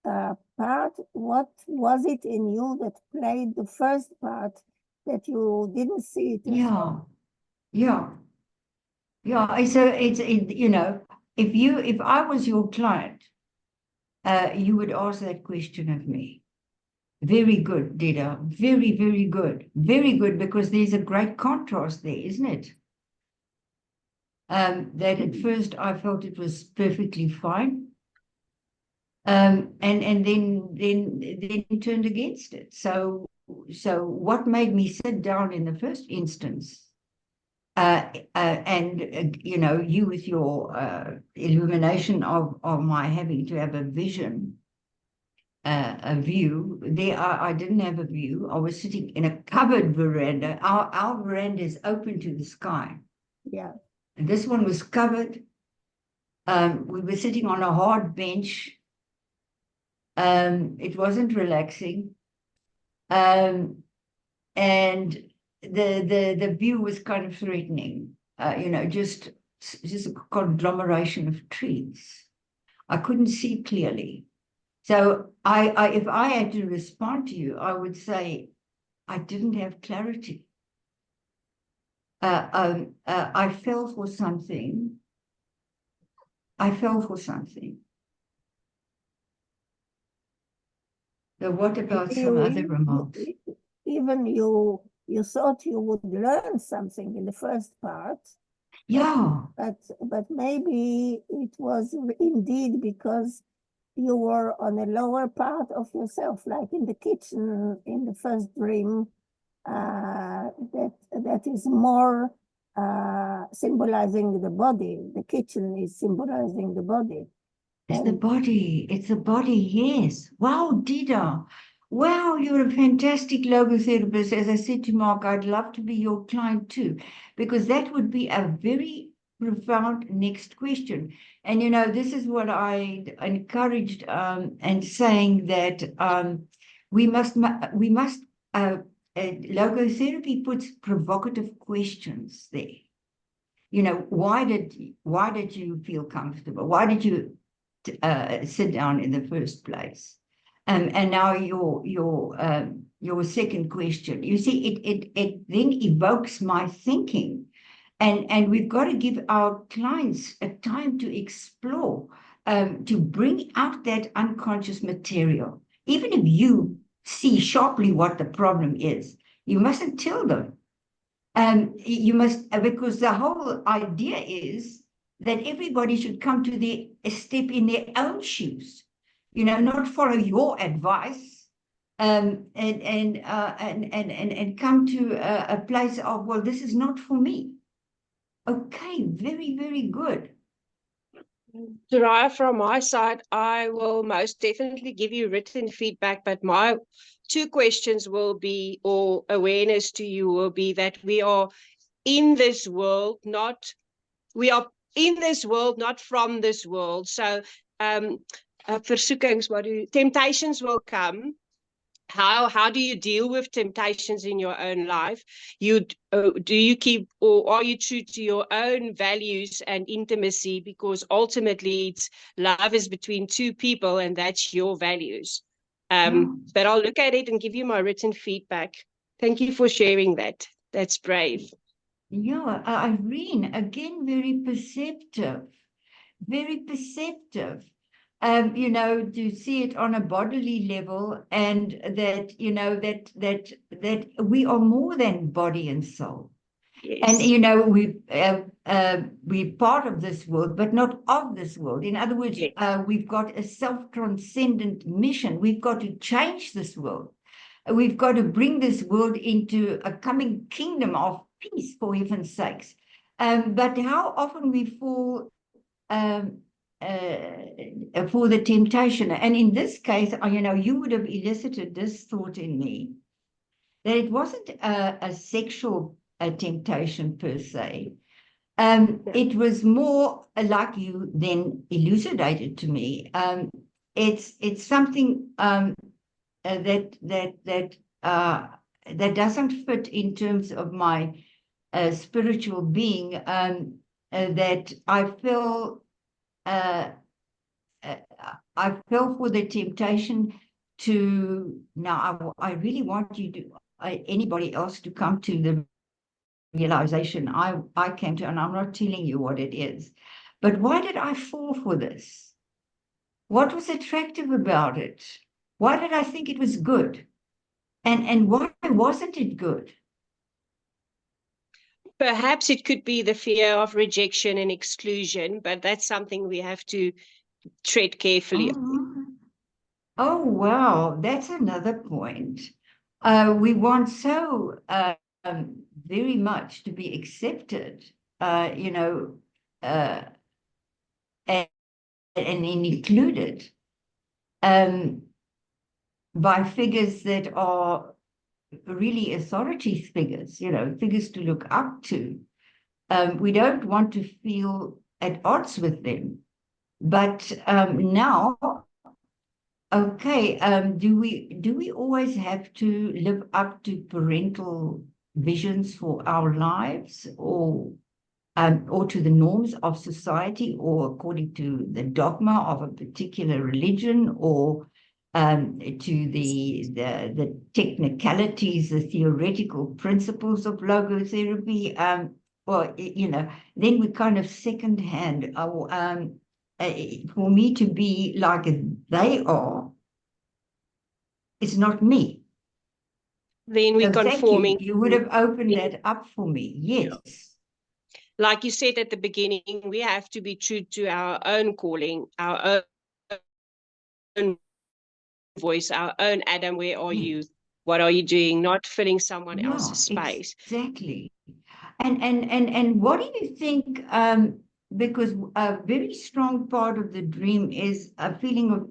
what was it in you that played the first part that you didn't see it as Yeah, yeah, yeah. So if I was your client, you would ask that question of me. Very good, Dida. Very, very good. Very good, because there's a great contrast there, isn't it? That at first I felt it was perfectly fine. And then turned against it. So what made me sit down in the first instance, and you with your illumination of my having to have a vision, a view. There, I didn't have a view. I was sitting in a covered veranda. Our veranda is open to the sky. yeah. And this one was covered. We were sitting on a hard bench. It wasn't relaxing. And the view was kind of threatening. Just a conglomeration of trees. I couldn't see clearly. So if I had to respond to you, I would say I didn't have clarity. I fell for something. So what about some other remarks? Even you thought you would learn something in the first part. Yeah. But maybe it was indeed because you were on a lower part of yourself, like in the kitchen in the first dream, that is more symbolizing the body. The kitchen is symbolizing the body. It's the body. It's the body, yes. Wow, Dida. Wow, you're a fantastic logotherapist. As I said to Mark, I'd love to be your client too, because that would be a very profound next question. And this is what I encouraged and saying that logotherapy puts provocative questions there. Why did you feel comfortable? Why did you sit down in the first place? And now your second question. You see, it then evokes my thinking, and we've got to give our clients a time to explore, to bring out that unconscious material. Even if you see sharply what the problem is, you mustn't tell them. You must, because the whole idea is that everybody should come to step in their own shoes, not follow your advice, and come to a place of, well, this is not for me. Okay, very, very good. Teria, from my side, I will most definitely give you written feedback, but my two questions will be, or awareness to you will be, that we are in this world, not from this world. So temptations will come. How do you deal with temptations in your own life? Do you keep, or are you true to your own values and intimacy? Because ultimately, love is between two people, and that's your values. But I'll look at it and give you my written feedback. Thank you for sharing that. That's brave. Yeah, Irene, again, very perceptive. To see it on a bodily level, and that, that we are more than body and soul. Yes. And, we're part of this world, but not of this world. In other words, yes. We've got a self-transcendent mission. We've got to change this world. We've got to bring this world into a coming kingdom of peace, for heaven's sakes. But how often we fall for the temptation. And in this case, you would have elicited this thought in me, that it wasn't a sexual temptation per se. It was more like you then elucidated to me. It's something that doesn't fit in terms of my spiritual being, that I fell for the temptation to, now I really want you to, anybody else to come to the realization I came to, and I'm not telling you what it is. But why did I fall for this? What was attractive about it? Why did I think it was good? And why wasn't it good? Perhaps it could be the fear of rejection and exclusion, but that's something we have to tread carefully. Oh, wow. That's another point. We want so very much to be accepted, and included by figures that are really authority figures, figures to look up to. We don't want to feel at odds with them. But now, okay, do we always have to live up to parental visions for our lives, or to the norms of society, or according to the dogma of a particular religion, or to the technicalities, the theoretical principles of logotherapy, or then we kind of secondhand. For me to be like they are, it's not me. Then we're So thank you. conforming. You would have opened that up for me. Yes. Like you said at the beginning, we have to be true to our own calling, our own voice, our own Adam. Where are you? What are you doing? Not filling someone else's space. Exactly. And what do you think? Because a very strong part of the dream is a feeling of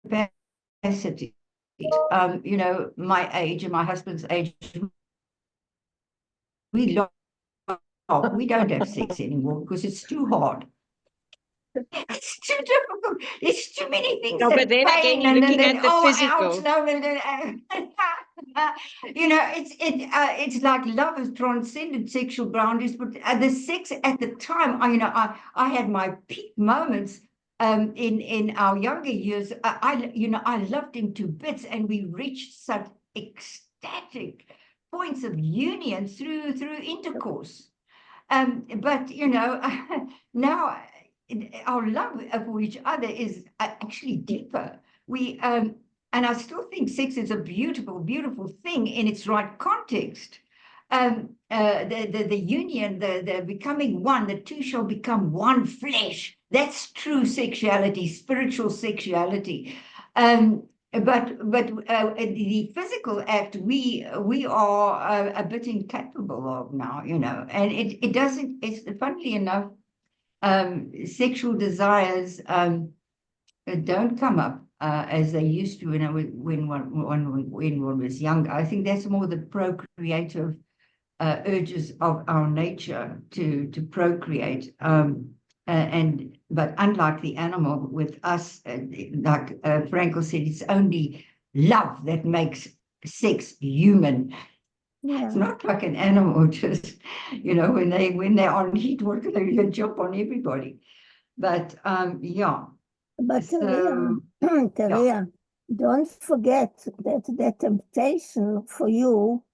incapacity. My age and my husband's age, we don't have sex anymore because it's too hard. It's too difficult. There's too many things No, that but then again, pain, you're and looking then at the physical. ouch, no, it's like love has transcended sexual boundaries. But the sex at the time, I had my peak moments. In our younger years, I loved him to bits, and we reached such ecstatic points of union through intercourse. But now our love for each other is actually deeper. And I still think sex is a beautiful, beautiful thing in its right context. The union, the becoming one, the two shall become one flesh. That's true sexuality, spiritual sexuality. But the physical act we are a bit incapable of now, and it doesn't. It's funnily enough, sexual desires don't come up as they used to when one was younger. I think that's more the procreative urges of our nature to procreate. But unlike the animal, with us, like Frankel said, it's only love that makes sex human. Yeah. It's not like an animal, just when they're on heat, what can they jump on everybody? But yeah. But So, Teria, don't forget that the temptation for you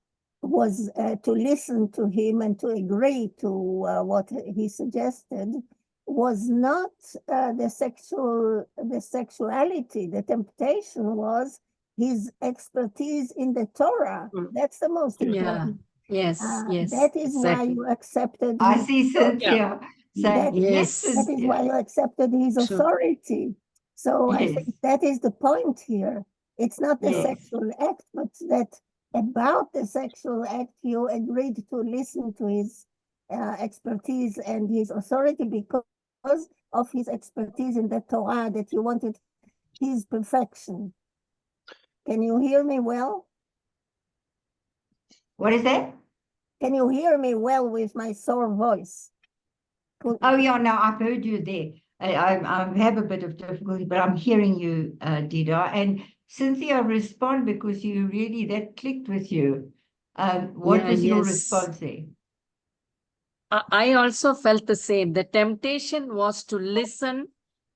was to listen to him and to agree to what he suggested was not the sexuality. The temptation was his expertise in the Torah. That's the most important. Yes, yes. That is why Exactly. you accepted. I see Cynthia saying, yes, That is why you accepted his True. authority. So I Yes. think that is the point here. It's not the Yes. sexual act, but that about the sexual act, you agreed to listen to his expertise and his authority because of his expertise in the Torah, that you wanted his perfection. Can you hear me well? What is that? Can you hear me well with my sore voice? Oh, yeah, no, I've heard you there. I have a bit of difficulty, but I'm hearing you, Dida. And Cynthia, respond, because that clicked with you. What was your response there? I also felt the same. The temptation was to listen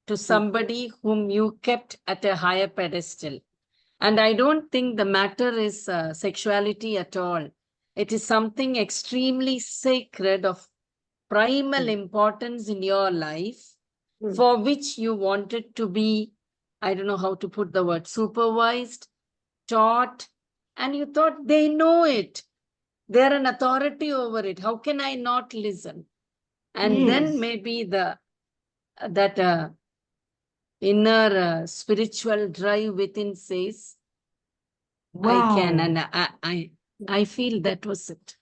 to somebody whom you kept at a higher pedestal. And I don't think the matter is sexuality at all. It is something extremely sacred, of primal importance in your life, for which you wanted to be, I don't know how to put the word, supervised, taught, and you thought they know it. They're an authority over it. How can I not listen? And then maybe that inner spiritual drive within says, Wow. I can, and I feel that was it.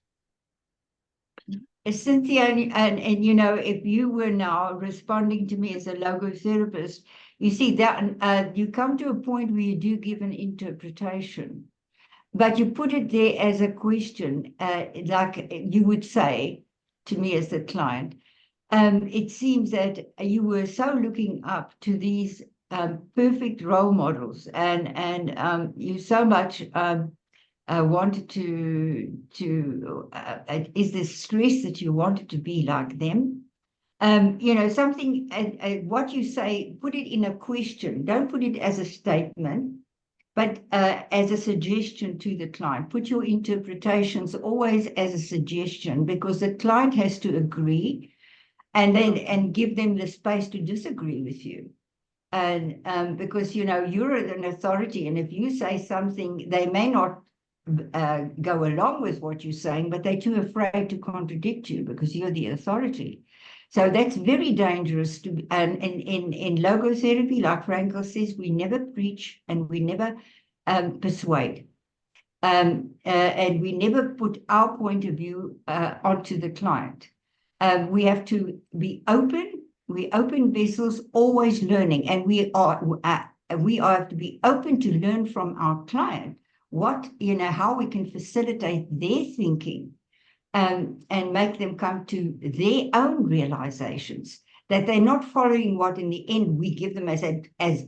Cynthia, and if you were now responding to me as a logotherapist, you see that you come to a point where you do give an interpretation, but you put it there as a question, like you would say to me as the client. It seems that you were so looking up to these perfect role models, and you so much wanted is there stress that you wanted to be like them? Something, what you say, put it in a question. Don't put it as a statement, but as a suggestion to the client. Put your interpretations always as a suggestion, because the client has to agree, and give them the space to disagree with you. And because, you're an authority, and if you say something, they may not go along with what you're saying, but they're too afraid to contradict you because you're the authority. So that's very dangerous. And in logotherapy, like Frankel says, we never preach and we never persuade. And we never put our point of view onto the client. We have to be open. We're open vessels, always learning, and we have to be open to learn from our client how we can facilitate their thinking, and make them come to their own realizations, that they're not following what in the end we give them as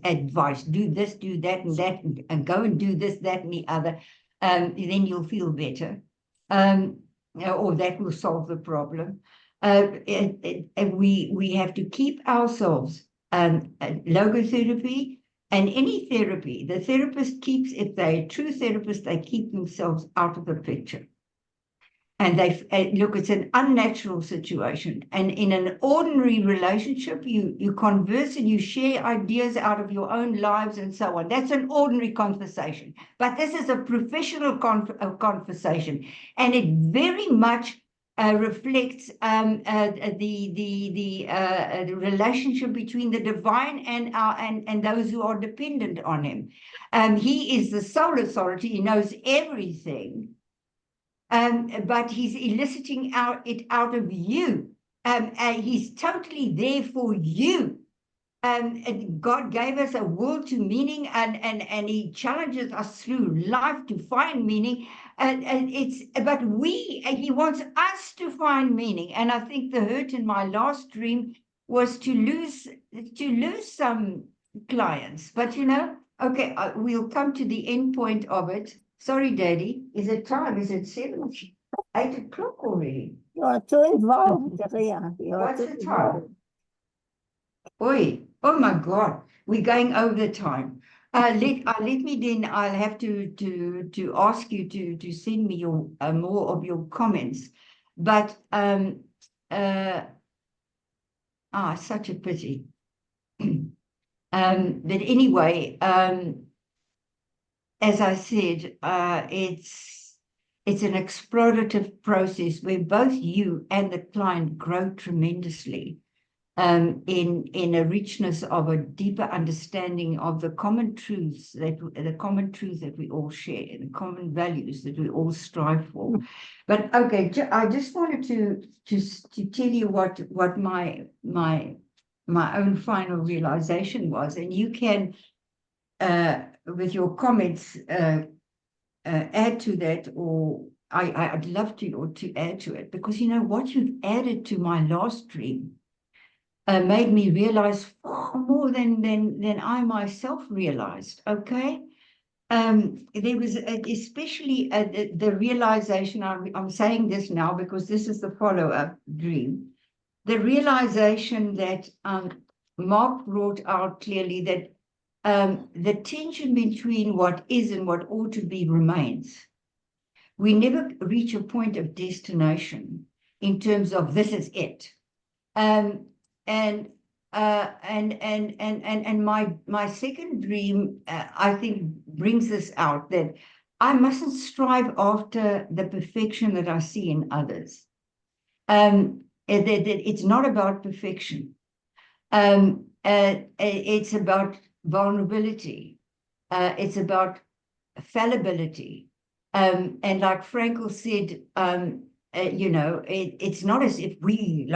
advice. Do this, do that, and go and do this, that, and the other. Then you'll feel better, or that will solve the problem. We have to keep ourselves, logotherapy and any therapy. The therapist keeps, if they're a true therapist, they keep themselves out of the picture. And look, it's an unnatural situation. And in an ordinary relationship, you converse and you share ideas out of your own lives and so on. That's an ordinary conversation. But this is a professional conversation, and it very much reflects the relationship between the divine and those who are dependent on him. He is the sole authority. He knows everything. But he's eliciting it out of you. He's totally there for you. And God gave us a will to meaning, and he challenges us through life to find meaning. But he wants us to find meaning. And I think the hurt in my last dream was to lose some clients. But okay, we'll come to the end point of it. Sorry, Daddy. Is it time? Is it 8 o'clock already? You are too involved, Teria. What's the time? Oi, oh my God, we're going over the time. Let me then, I'll have to ask you to send me your more of your comments. But such a pity. But anyway, as I said, it's an explorative process where both you and the client grow tremendously, in a richness of a deeper understanding of the common truths that we all share, the common values that we all strive for. But okay, I just wanted to tell you what my own final realization was, and you can, with your comments, add to that, or I'd love to add to it, because what you've added to my last dream made me realize far more than I myself realized. Okay, there was especially the realization. I'm saying this now because this is the follow-up dream. The realization that Mark brought out clearly, that the tension between what is and what ought to be remains. We never reach a point of destination in terms of this is it. And my second dream, I think, brings this out, that I mustn't strive after the perfection that I see in others. It's not about perfection. It's about vulnerability. It's about fallibility. And like Frankel said, it's not as if we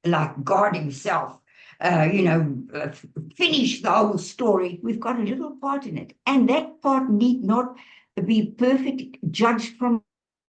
like God himself, finish the whole story. We've got a little part in it. And that part need not be perfect, judged from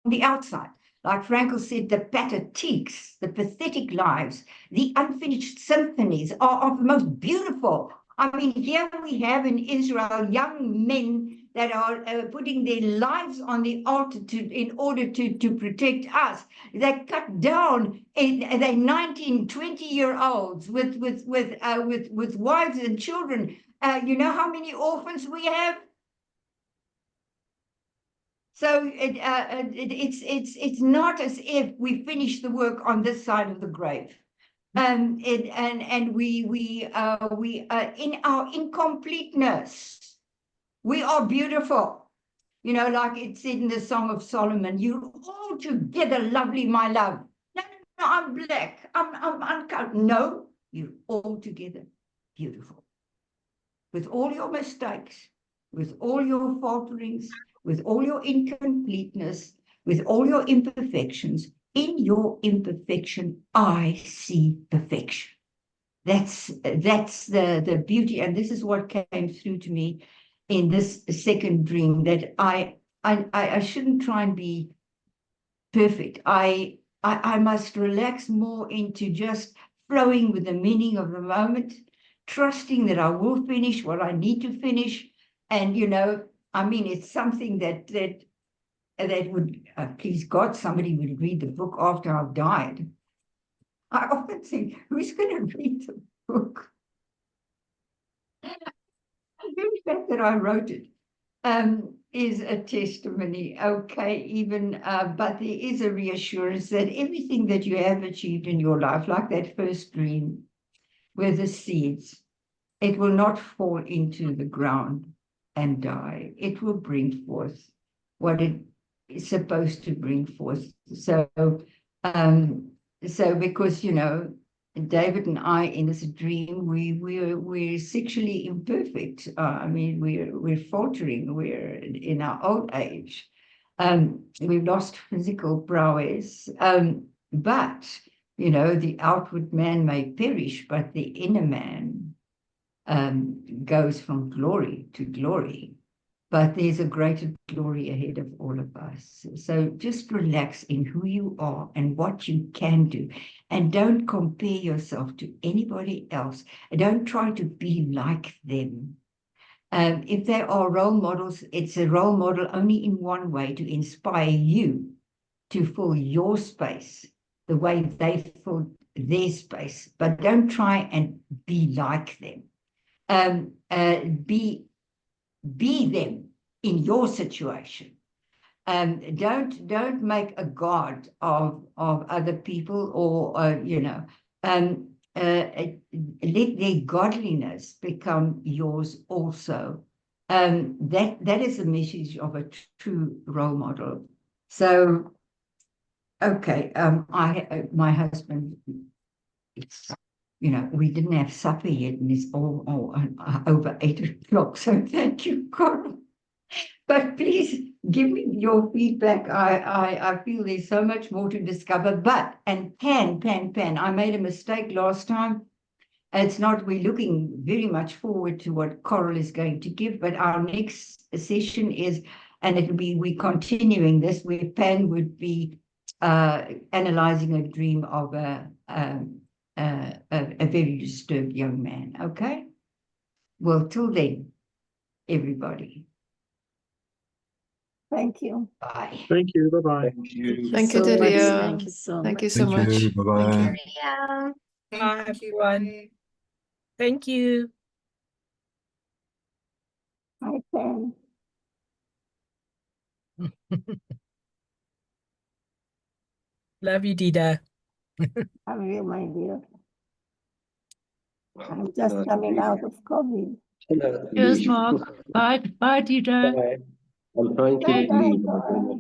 the outside. Like Frankel said, the patetiques, the pathetic lives, the unfinished symphonies are of the most beautiful. I mean, here we have in Israel young men that are putting their lives on the altar in order to protect us. They cut down, they're 19, 20-year-olds with wives and children. You know how many orphans we have? So it's not as if we finish the work on this side of the grave. And we in our incompleteness, we are beautiful. You know, like it said in the Song of Solomon, you're all together lovely, my love. No, I'm black. I'm uncut. No, you're all together beautiful. With all your mistakes, with all your falterings, with all your incompleteness, with all your imperfections. In your imperfection, I see perfection. That's the beauty, and this is what came through to me in this second dream, that I shouldn't try and be perfect. I must relax more into just flowing with the meaning of the moment, trusting that I will finish what I need to finish. And, you know, I mean, it's something that would, please God, somebody would read the book after I've died. I often think, who's going to read the book? The very fact that I wrote it is a testimony, okay, even, but there is a reassurance that everything that you have achieved in your life, like that first dream with the seeds, it will not fall into the ground and die. It will bring forth what it is supposed to bring forth. So because, you know, David and I, in this dream, we're sexually imperfect. I mean, we're faltering. We're in our old age. We've lost physical prowess. But, you know, the outward man may perish, but the inner man goes from glory to glory. But there's a greater glory ahead of all of us. So just relax in who you are and what you can do. And don't compare yourself to anybody else. Don't try to be like them. If they are role models, it's a role model only in one way, to inspire you to fill your space the way they fill their space. But don't try and be like them. Be them in your situation. Don't make a god of other people, or you know, let their godliness become yours also. That is the message of a true role model. So, okay, my husband, it's, you know, we didn't have supper yet, and it's all over 8 o'clock. So thank you, Coral. But please give me your feedback. I feel there's so much more to discover. But, and Pan, I made a mistake last time. It's not, we're looking very much forward to what Coral is going to give, but our next session is, and it'll be, we're continuing this, where Pan would be analyzing a dream of a very disturbed young man. Okay? Well, till then, everybody. Thank you. Bye. Thank you. Bye-bye. Thank you. Thank you, so much. Teria. Thank you so Thank much. you so Thank much. you. Bye-bye. Bye, everyone. Thank you. I can. Love you, Dida. Love you, my dear. I'm just coming out of COVID. Cheers, Mark. Bye, Dida. Bye. I'm trying to Bye, leave. Cora.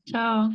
Ciao.